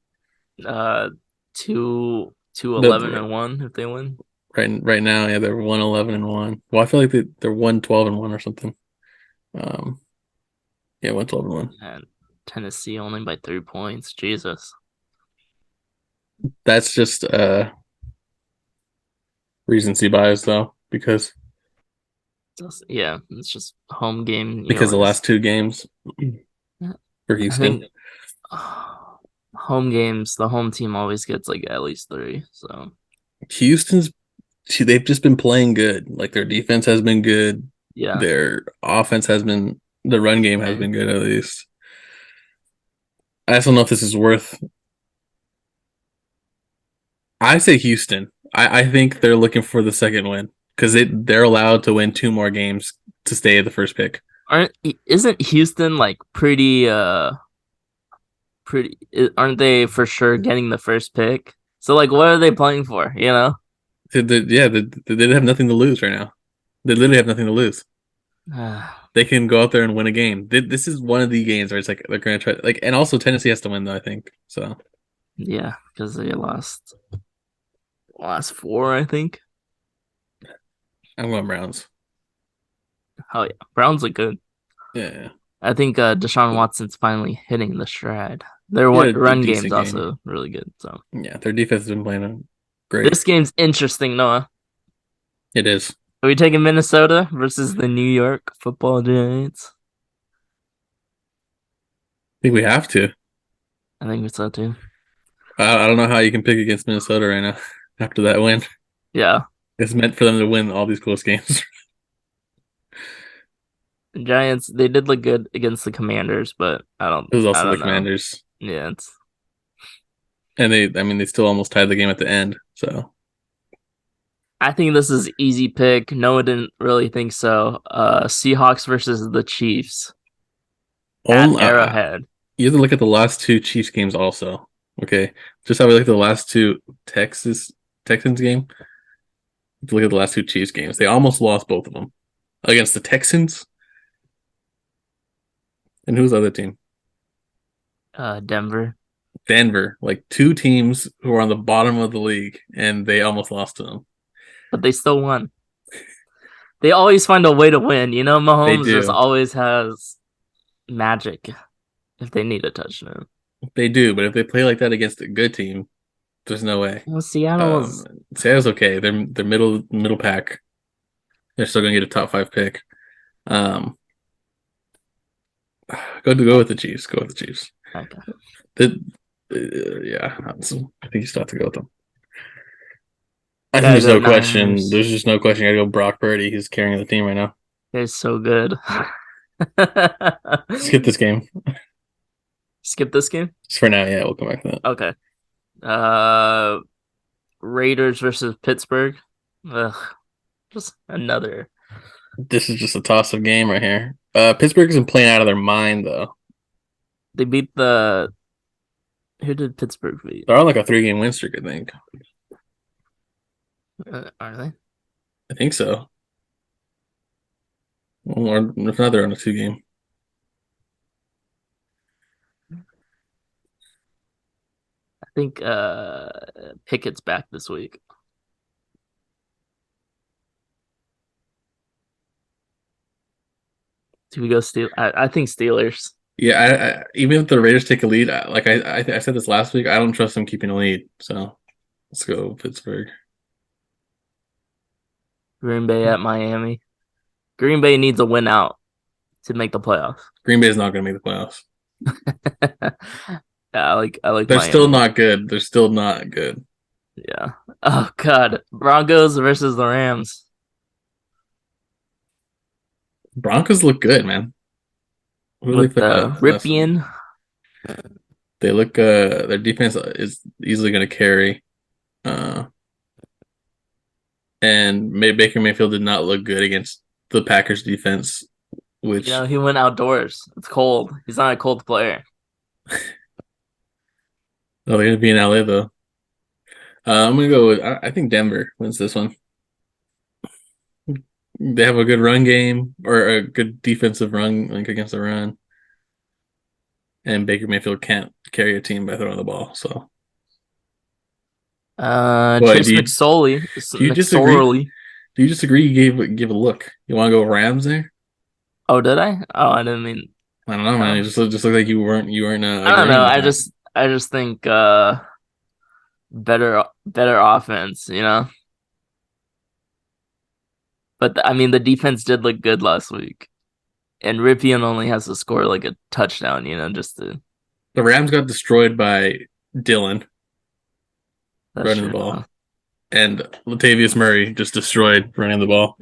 Uh, two eleven The, and one if they win. right now, yeah, they're 1-11-1. Well, I feel like they're 1-12-1 or something. Um, yeah, went 12-1. And Tennessee only by 3 points. Jesus. That's just recency bias though, Yeah, it's just home game. You because the always. last two games for I Houston, think home games, the home team always gets like at least three. So Houston's they've just been playing good. Like their defense has been good. yeah, Their offense has been the run game has same. been good at least. I just don't know if this is worth. I say Houston. I think they're looking for the second win because they're allowed to win two more games to stay at the first pick. Isn't Houston like pretty aren't they for sure getting the first pick? So like what are they playing for, you know? Yeah, they have nothing to lose right now. They literally have nothing to lose. They can go out there and win a game. This is one of the games where it's like they're gonna try like, and also Tennessee has to win though. I think so. Yeah, because they lost last four, I think. I'm going Browns. Oh yeah, Browns look good. Yeah, I think Deshaun Watson's finally hitting the stride. Their yeah, a run game's decent game. also really good. So Yeah, their defense has been playing great. this game's interesting, Noah. It is. Are we taking Minnesota versus the New York Football Giants? I think we have to. I think so too. I don't know how you can pick against Minnesota right now after that win. Yeah, It's meant for them to win all these close games. the Giants they did look good against the Commanders, but It was I also the don't know. Commanders, Yeah, it's and I mean, they still almost tied the game at the end. So, I think this is easy pick. Noah didn't really think so. Seahawks versus the Chiefs at only Arrowhead. you have to look at the last two Chiefs games also. Okay, just how we look at the last two Texans game. If you look at the last two Chiefs games, they almost lost both of them against the Texans. And who's the other team? Denver, Denver. Like two teams who are on the bottom of the league, and they almost lost to them. but they still won. They always find a way to win. You know, They Mahomes just do. always has magic if they need a touchdown. They do. But if they play like that against a good team, there's no way. Well, Seattle was Seattle's okay. They're middle pack. They're still gonna get a top five pick. Um, go with the Chiefs. Go with the Chiefs. okay. The, yeah, I think you still have to go with them. I think Gotta there's go no question. Niners. There's just no question. I gotta go Brock Purdy. He's carrying the team right now. They're so good. Skip this game. Skip this game. Just for now, yeah, we'll come back to that. Okay. Uh, Raiders versus Pittsburgh. Ugh, just another. This is just a toss-up game right here. Pittsburgh isn't playing out of their mind though. They beat the. Who did Pittsburgh beat? They're on like a three-game win streak, I think. Are they? I think so. Or if not, they're on a two-game. I think Pickett's back this week. Do we go Steel? I think Steelers. Yeah, even if the Raiders take a lead, I said this last week, I don't trust them keeping a lead. So let's go Pittsburgh. Green Bay at Miami. Green Bay needs a win out to make the playoffs. Green Bay is not going to make the playoffs. Yeah, I like They're still Miami. not good. They're still not good. Yeah. Oh God, Broncos versus the Rams Broncos look good, man. Who do they with play the last week? Ripien. They look their defense is easily going to carry. Uh, and Baker Mayfield did not look good against the Packers defense, You which know, he went outdoors. It's cold. He's not a cold player. they're going to be in LA though. I'm going to go with I think Denver wins this one. They have a good run game or a good defensive run like against the run, and Baker Mayfield can't carry a team by throwing the ball. So, boy, Trace do you disagree? McSorley. Do you disagree? You give a look. You want to go Rams there? Oh, did I? Oh, I didn't mean. I don't know, man. It Um, just looked like you weren't I don't know. agreeing with I that. just I just think better offense, you know. But I mean, the defense did look good last week, and Ripien only has to score like a touchdown, you know, just to. The Rams got destroyed by Dylan That's running the true. ball, and Latavius Murray just destroyed running the ball.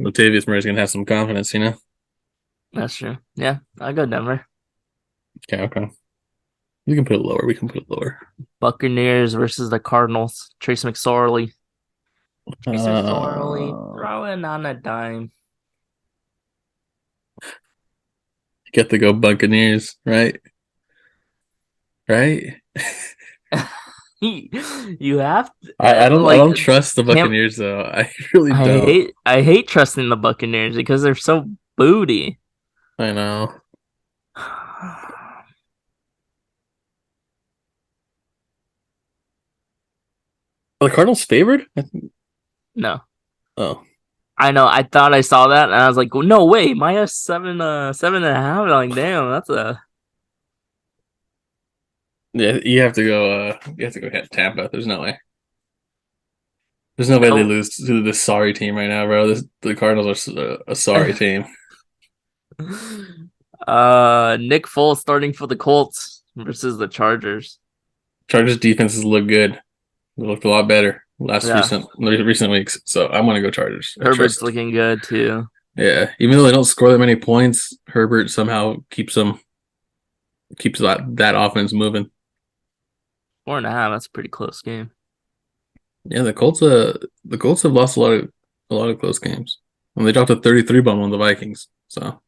Latavius Murray's gonna have some confidence, you know. That's true. Yeah, I go Denver. Okay, okay. We can put it lower. We can put it lower. Buccaneers versus the Cardinals. Trace McSorley. Trace McSorley Uh, throwing on a dime. get to go Buccaneers, right? Right? You have to, I like don't trust the Cam. Buccaneers though. I really don't. I hate trusting the Buccaneers because they're so booty. I know. Are the Cardinals favored? No, Oh. I know. I thought I saw that, and I was like, "No way!" Minus seven, 7.5. Like, damn, that's a Yeah, you have to go hit Tampa. There's no way. There's no way they no. lose to this sorry team right now, bro. The Cardinals are a sorry team. Nick Foles starting for the Colts versus the Chargers. Chargers defenses look good. They looked a lot better Yeah, recent weeks. So I'm gonna go Chargers. I Herbert's trust. looking good too. Yeah, even though they don't score that many points, Herbert somehow keeps that offense moving. 4.5. That's a pretty close game Yeah, the Colts have lost a lot of close games. And they dropped a 33 bomb on the Vikings. So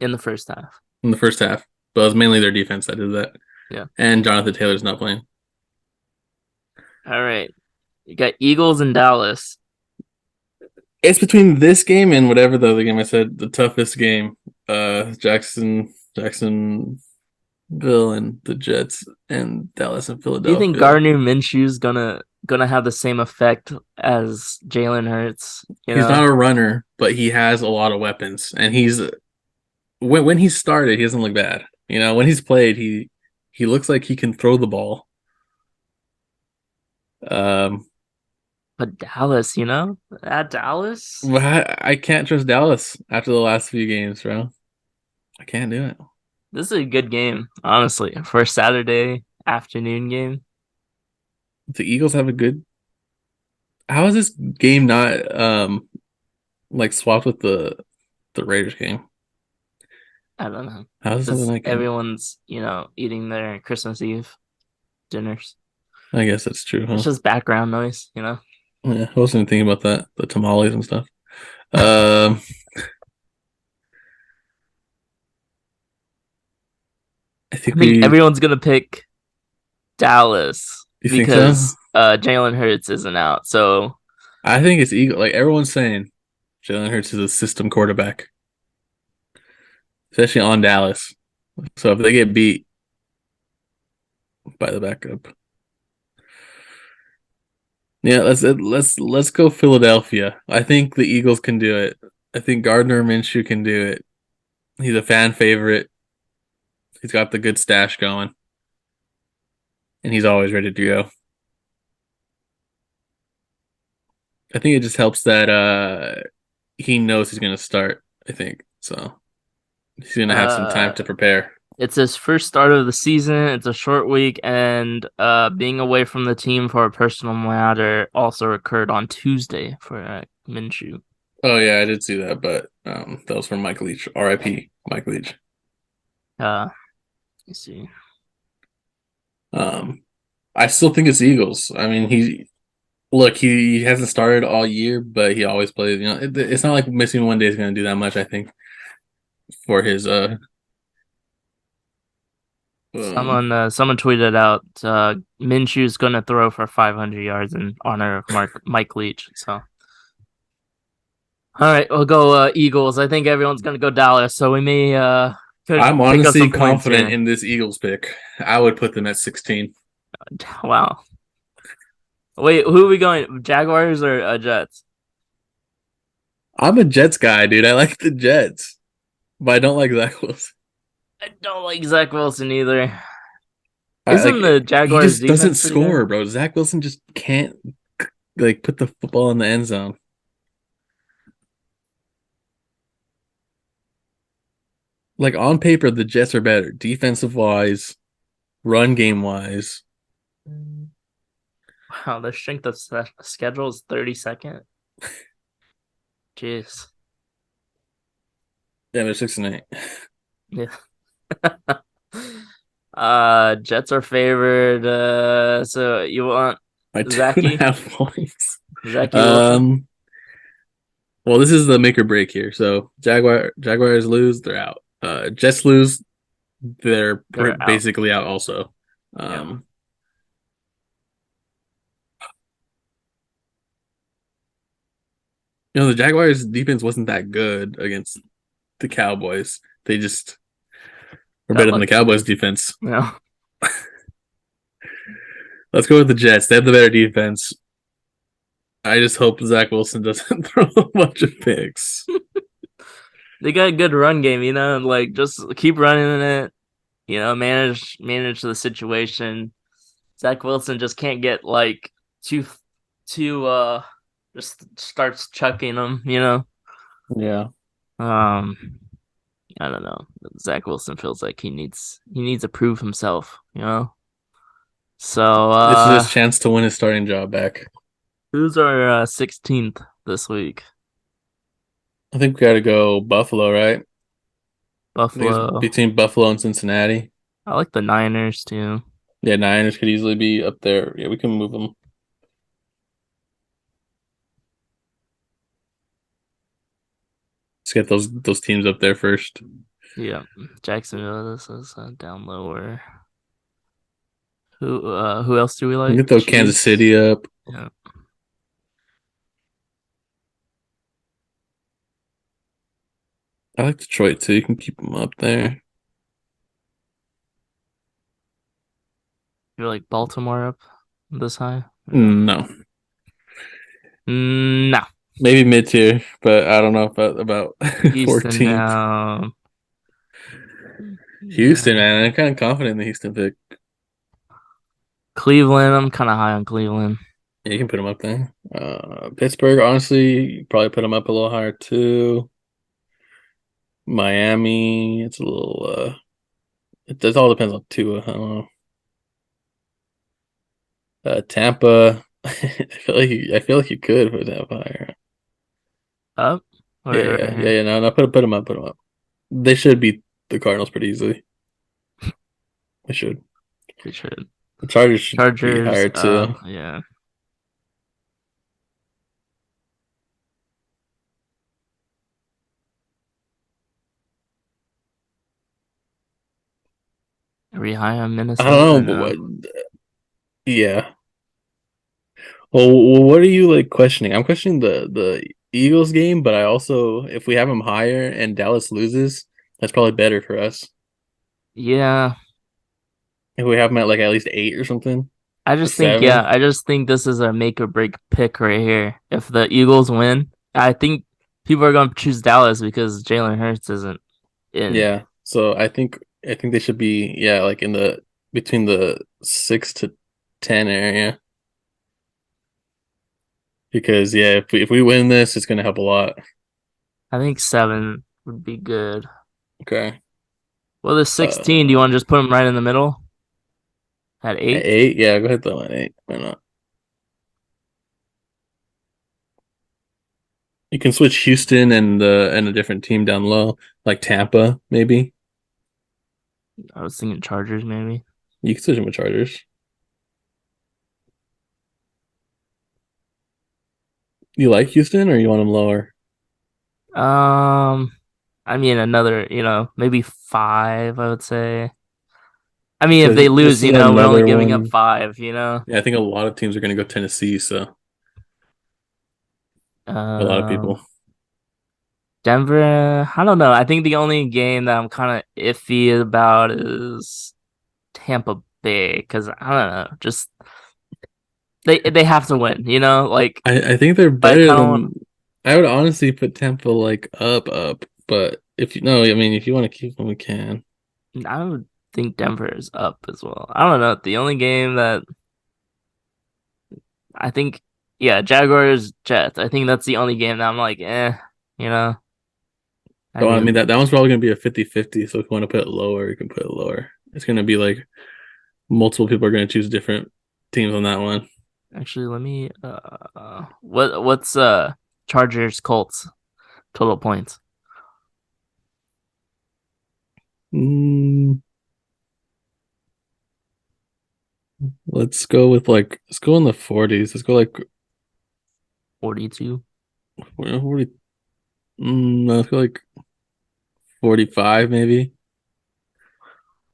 in the first half. in the first half, but it was mainly their defense that did that. Yeah. And Jonathan Taylor's not playing. All right. You got Eagles and Dallas. It's between this game and whatever the other game I said, the toughest game. Jacksonville and the Jets and Dallas and Do you think Philadelphia. Gardner Minshew's gonna have the same effect as Jalen Hurts? You He's know, not a runner, but he has a lot of weapons, and he's when he started, he doesn't look bad. You know, when he's played, he looks like he can throw the ball. Um, but Dallas, you know, at Dallas, but I can't trust Dallas after the last few games, bro. I can't do it. this is a good game, honestly, for a Saturday afternoon game. The Eagles have a good. How is this game not like swapped with the Raiders game? I don't know, How is this not the because night game? everyone's eating their Christmas Eve dinners. I guess that's true, It's huh? just background noise, you know. Yeah, I wasn't thinking about that. The tamales and stuff. Um, I I think think we. everyone's gonna pick Dallas You think so? because Jalen Hurts isn't out. So I think it's Eagle. Like everyone's saying, Jalen Hurts is a system quarterback, especially on Dallas. So if they get beat by the backup, yeah, let's go Philadelphia. I think the Eagles can do it. I think Gardner Minshew can do it. He's a fan favorite. He's got the good stash going, and he's always ready to go. I think it just helps that he knows he's going to start. I think so. He's going to have some time uh, to prepare. it's his first start of the season. It's a short week, and being away from the team for a personal matter also occurred on Tuesday for Minshew. Oh yeah, I did see that, but that was from Mike Leach. R.I.P. Mike Leach. Let's see. Um, I still think it's Eagles. I mean, he hasn't started all year, but he always plays. You know, it's not like missing one day is going to do that much. I think for his um, Someone tweeted out Minshew's gonna throw for 500 yards in honor of Mike Leach. So, all right, we'll go Eagles. I think everyone's gonna go Dallas, so we may could I'm pick up honestly some points confident here. in this Eagles pick. I would put them at 16. Wow. Wait, who are we going? Jaguars or Jets? I'm a Jets guy, dude. I like the Jets, but I don't like Zach Wilson. I don't like Zach Wilson either. I Isn't the like he Jaguars just doesn't defense pretty good? score, bro. Zach Wilson just can't like put the football in the end zone. Like on paper, the Jets are better defensive wise, run game wise. Wow, their strength of schedule is 32nd. Jeez. Yeah, they're 6-8. Yeah. Jets are favored. So you want By two and a Zachy? half points. Zachy Wilson? Um, well, this is the make or break here. So Jaguars lose, they're out. Jets lose, they're They're out. basically out also. Yeah. Um, the Jaguars defense wasn't that good against the Cowboys. They just were Got better than the lucky. Cowboys defense. Yeah. Let's go with the Jets. They have the better defense. I just hope Zach Wilson doesn't throw a bunch of picks. They got a good run game, like just keep running it, manage the situation. Zach Wilson just can't get like too just starts chucking them. Yeah. Um I don't know. Zach Wilson feels like he needs to prove himself. So This is his chance to win his starting job back. who's our 16th this week? I think we got to go Buffalo, right? I think it's Buffalo. between Buffalo and Cincinnati. I like the Niners too. Yeah, Niners could easily be up there. Yeah, we can move them. Let's get those teams up there first. Yeah. Jacksonville, this is down lower. Who else do we We like? can throw Kansas Chiefs. City up. Yeah. I like Detroit too. You can keep them up there. You like Baltimore up this high? No. No, No. maybe mid tier, but I don't know about Houston 14th. down. Houston, Yeah. man, I'm kind of confident in the Houston pick. Cleveland, I'm kind of high on Cleveland. Yeah, you can put them up there. Pittsburgh, honestly, you probably put them up a little higher too. Miami, it's a little. It all depends on Tua. I don't know. Tampa, I feel like you could put Tampa higher. Up? Yeah, Or yeah, yeah, yeah. No, no, put them up, put them up. They should beat the Cardinals pretty easily. They should. they should. The Chargers should be Chargers, higher too. yeah. Are we high on I Minnesota or don't know, but no? yeah. Well, what are you like questioning? I'm questioning the Eagles game, but I also, if we have them higher and Dallas loses, that's probably better for us. Yeah. If we have them at like at least 8 or something, I or just think, yeah, 7. I just think this is a make or break pick right here. If the Eagles win, I think people are going to choose Dallas because Jalen Hurts isn't in. Yeah. So I think they should be, yeah, like in the between the 6 to 10 area. Because yeah, if we win this, it's gonna help a lot. I think 7 would be good. Okay. Well, the 16, do you Uh want to just put them right in the middle at at 8? 8, yeah, go ahead though at 8. Why not? You can switch Houston and a different team down low, like Tampa, maybe. I was thinking Chargers maybe. You can switch them with Chargers. You like Houston or you want them lower? Um, I mean another, maybe 5, I would say. I mean, if they Because lose, this is we're only another giving up one. 5. Yeah, I think a lot of teams are gonna go Tennessee, so a lot of Um, people. Denver, I don't know. I think the only game that I'm kind of iffy about is Tampa Bay because I don't know, just they have to win. Like I think they're I better kind of want. than I would honestly put Tampa like up, but if you no, I mean if you want to keep them, we can. I would think Denver is up as well. I don't know. The only game that I think, yeah, Jaguars Jets. I think that's the only game that I'm like, you know, I So I mean can that one's probably gonna be a 50-50. So if you want to put it lower, you can put it lower. It's gonna be like multiple people are gonna choose different teams on that one. actually let me what's Chargers Colts total points? Mm, let's go in the 40s. Let's go like 42. 40, no, let's go like 45 maybe.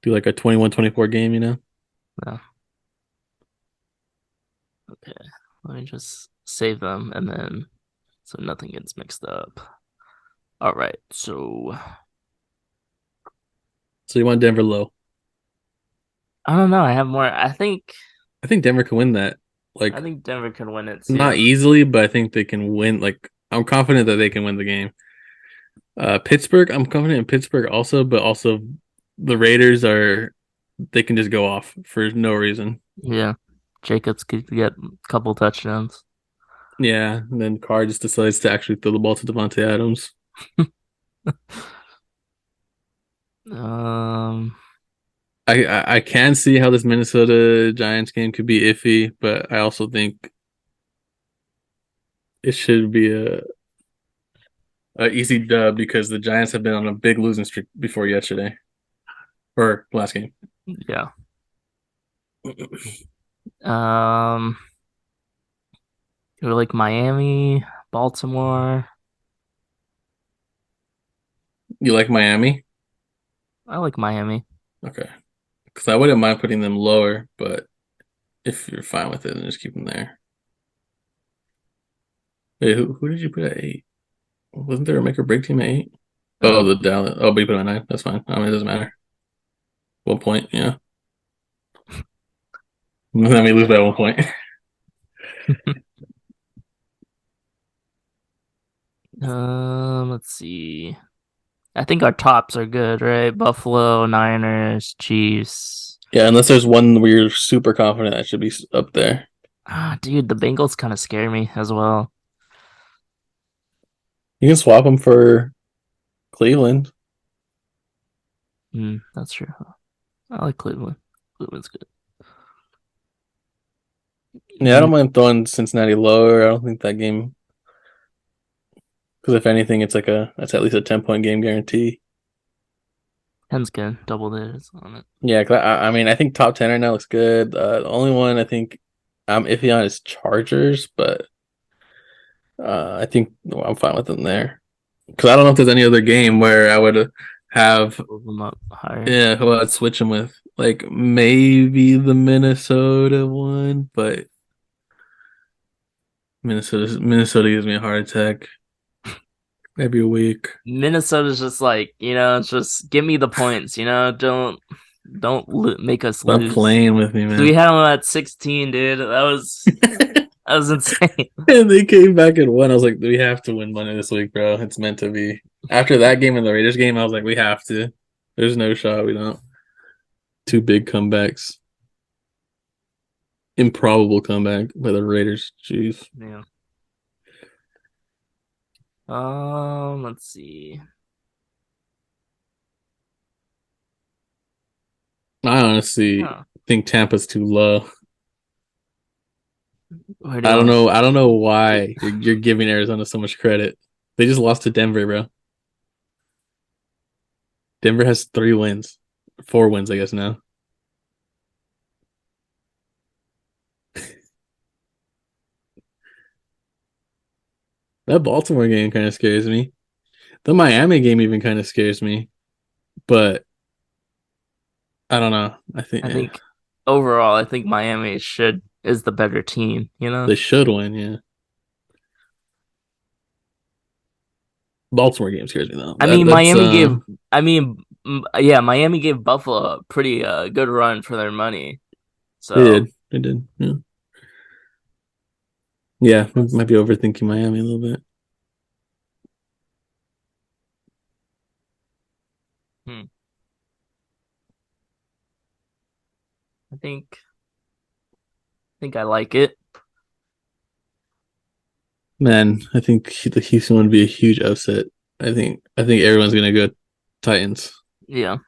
Do like a 21-24 game, you know? No. Okay. Let me just save them and then so nothing gets mixed up. All right. So So you want Denver low. I don't know. I have more. I think Denver can win that. I Like think Denver could win it not too. easily, but I think they can win. Like I'm confident that they can win the game. Pittsburgh, I'm confident in Pittsburgh also, but also the Raiders are they can just go off for no reason. Yeah. Jacobs could get a couple touchdowns. Yeah, and then Carr just decides to actually throw the ball to Devontae Adams. Um, I can see how this Minnesota Giants game could be iffy, but I also think it should be a easy dub because the Giants have been on a big losing streak before yesterday or last game. yeah. Um, you're like Miami, Baltimore. You like Miami? I like Miami. Okay. Because I wouldn't mind putting them lower, but if you're fine with it, then just keep them there. Wait, who did you put at eight? Wasn't there a make or break team at eight? Oh, Uh, the Dallas. Oh, but you put them at nine. That's fine. I mean, it doesn't matter. 1 point, yeah. Then we lose by 1 point. let's see. I think our tops are good, right? Buffalo, Niners, Chiefs. Yeah, unless there's one where you're super confident that should be up there. Ah, dude, the Bengals kind of scare me as well. You can swap them for Cleveland. That's true. I like Cleveland. Cleveland's good. Yeah, I don't Mm, mind throwing Cincinnati lower. I don't think that game, because if anything, it's like that's at least a 10 point game guarantee. 10's good. Double digits on it. Yeah, 'cause I mean, I think top 10 right now looks good. The only one I think I'm iffy on is Chargers, but I think I'm fine with them there. Because I don't know if there's any other game where I would have, Move them up higher. yeah, who I'd switch them with. Like maybe the Minnesota one, but Minnesota gives me a heart attack every week. Minnesota's just like, it's just give me the points, don't make us Stop lose. playing with me, 'Cause we man. had them at 16, dude. That was insane. And they came back and won. I was like, we have to win money this week, bro. It's meant to be. After that game and the Raiders game, I was like, we have to. There's no shot we don't. Two big comebacks. Improbable comeback by the Raiders. Jeez. Yeah. Let's see. I honestly Huh. think Tampa's too low. Where do you want I don't know why you're giving Arizona so much credit. They just lost to Denver, bro. Denver has 3 wins, 4 wins, I guess now. That Baltimore game kind of scares me. The Miami game even kind of scares me, but I don't know. I think I think overall, I think Miami should is the better team, you know? they should win. Yeah, Baltimore game scares me though. I mean, That's Miami gave I mean, yeah, Miami gave Buffalo a pretty good run for their money. So, they did. Yeah, yeah. let's Might be overthinking Miami a little bit. Hmm. I think I like it. Man, I think the Houston would be a huge upset. I think everyone's gonna go Titans. Yeah.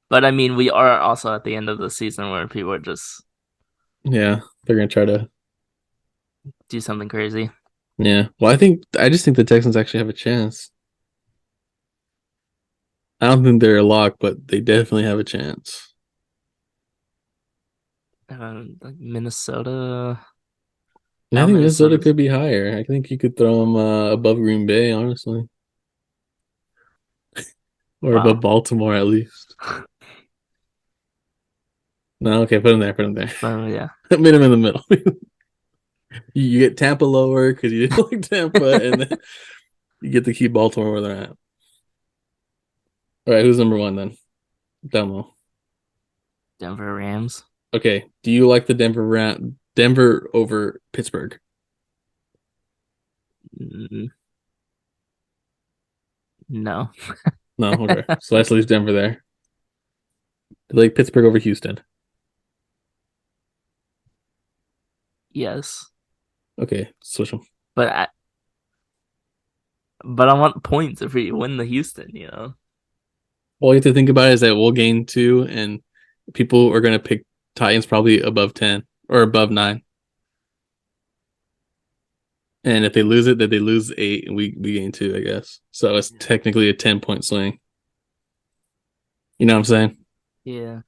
But I mean, we are also at the end of the season where people are just Yeah, they're gonna try to. do something crazy. Yeah. Well, I just think the Texans actually have a chance. I don't think they're a lock, but they definitely have a chance. Like Minnesota. And I Now think Minnesota Minnesota's could be higher. I think you could throw them above Green Bay, honestly, or wow. above Baltimore at least. No, okay, put them there. Put them there. Yeah. Meet them in the middle. You get Tampa lower because you didn't like Tampa, and then you get to keep Baltimore where they're at. All right, who's number one then? Down low. Denver Rams. Okay. Do you like the Denver over Pittsburgh? Mm, no. No. Okay. So let's leave Denver there. Do you like Pittsburgh over Houston? Yes. Okay. Switch them. But I want points if we win the Houston. All you have to think about is that we'll gain two, and people are going to pick Titans probably above 10 or above 9. And if they lose it, then they lose 8, and we gain 2, I guess. So it's technically a 10-point swing. You know what I'm saying? Yeah.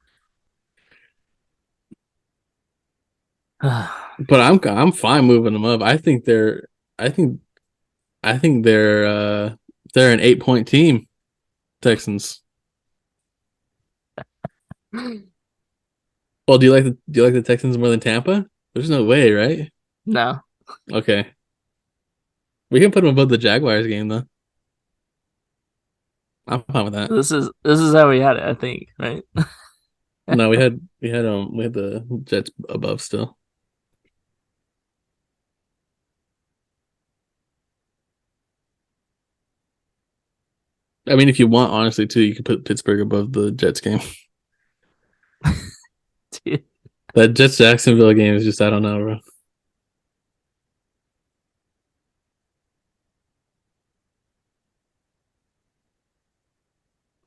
But I'm fine moving them up. I think they're an 8-point team, Texans. Well, do you like the Texans more than Tampa? There's no way, right? No. Okay. We can put them above the Jaguars game though. I'm fine with that. This is how we had it, I think, right? No, we had the Jets above still. I mean, if you want, honestly, too, you could put Pittsburgh above the Jets game. Dude, That Jets Jacksonville game is just I don't know, bro.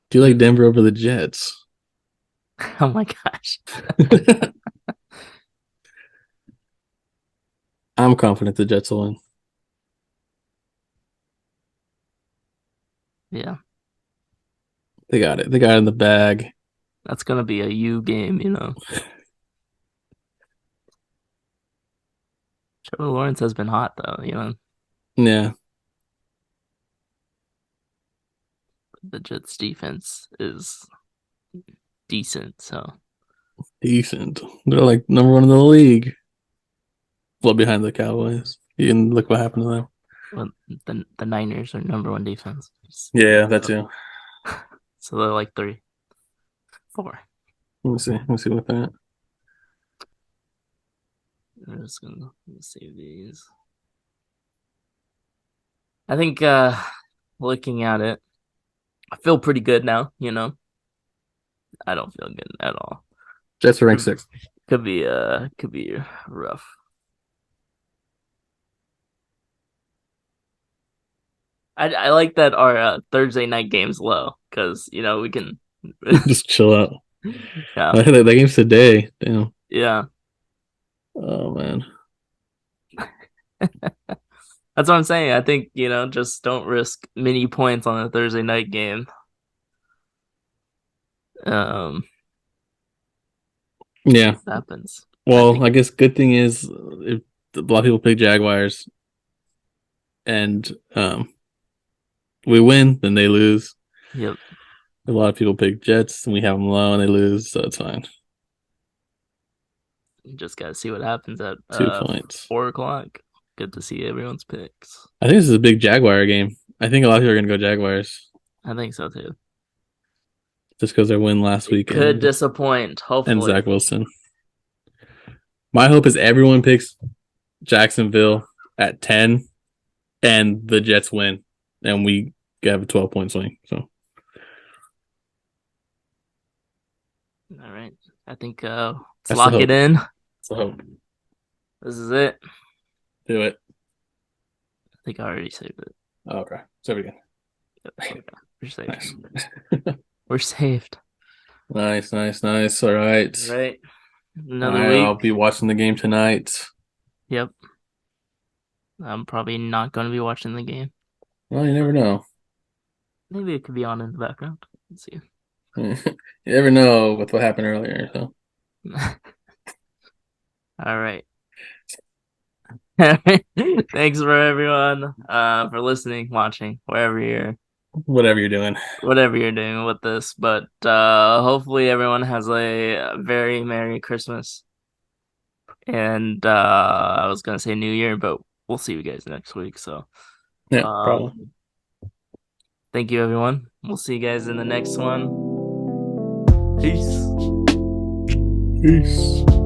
Do you like hmm. Denver over the Jets? Oh my gosh. I'm confident the Jets will win. Yeah. They got it. They got it in the bag. That's gonna be a U game. Trevor Lawrence has been hot though. Yeah, The Jets defense is decent, so decent. They're like number one in the league. Well, behind the Cowboys. You can look what happened to them. well, the Niners are number one defense. Yeah, that So too. so they're like 3, 4. Let me see. Let me see what that. I'm just gonna save these. I think looking at it, I feel pretty good now. I don't feel good at all. Jets are ranked Could sixth. could be rough. I like that our Thursday night game's low because we can Just chill out. yeah, That game's today. Damn. yeah. Oh man. That's what I'm saying. I think just don't risk many points on a Thursday night game. Um, Yeah. happens. I Well, think. I guess good thing is if a lot of people pick Jaguars and we win, then they lose. Yep. A lot of people pick Jets and we have them low and they lose, so it's fine. You just gotta see what happens at 2 points. 4 o'clock. Good to see everyone's picks. I think this is a big Jaguar game. I think a lot of people are gonna go Jaguars I think so too. just because they win last It could weekend disappoint. and Hopefully. Zach Wilson. My hope is everyone picks Jacksonville at 10 and the Jets win and we have a 12-point swing. So All right. I think let's That's the lock it hope. in. That's the hope. This is it. Do it. I think I already saved it. Okay. So we Yep, there we go. We're safe. nice. We're saved. Nice, nice, nice. All right. All right. All Another right. I'll week. be watching the game tonight. Yep. I'm probably not going to be watching the game. Well, you never know. Maybe it could be on in the background. Let's see. You never know with what happened earlier. So All right. Thanks for everyone for listening, watching, whatever you're doing. whatever you're doing with this. But hopefully everyone has a very Merry Christmas. And I was gonna say New Year, but we'll see you guys next week. So Yeah, probably. um thank you everyone. We'll see you guys in the next one. Peace. Peace.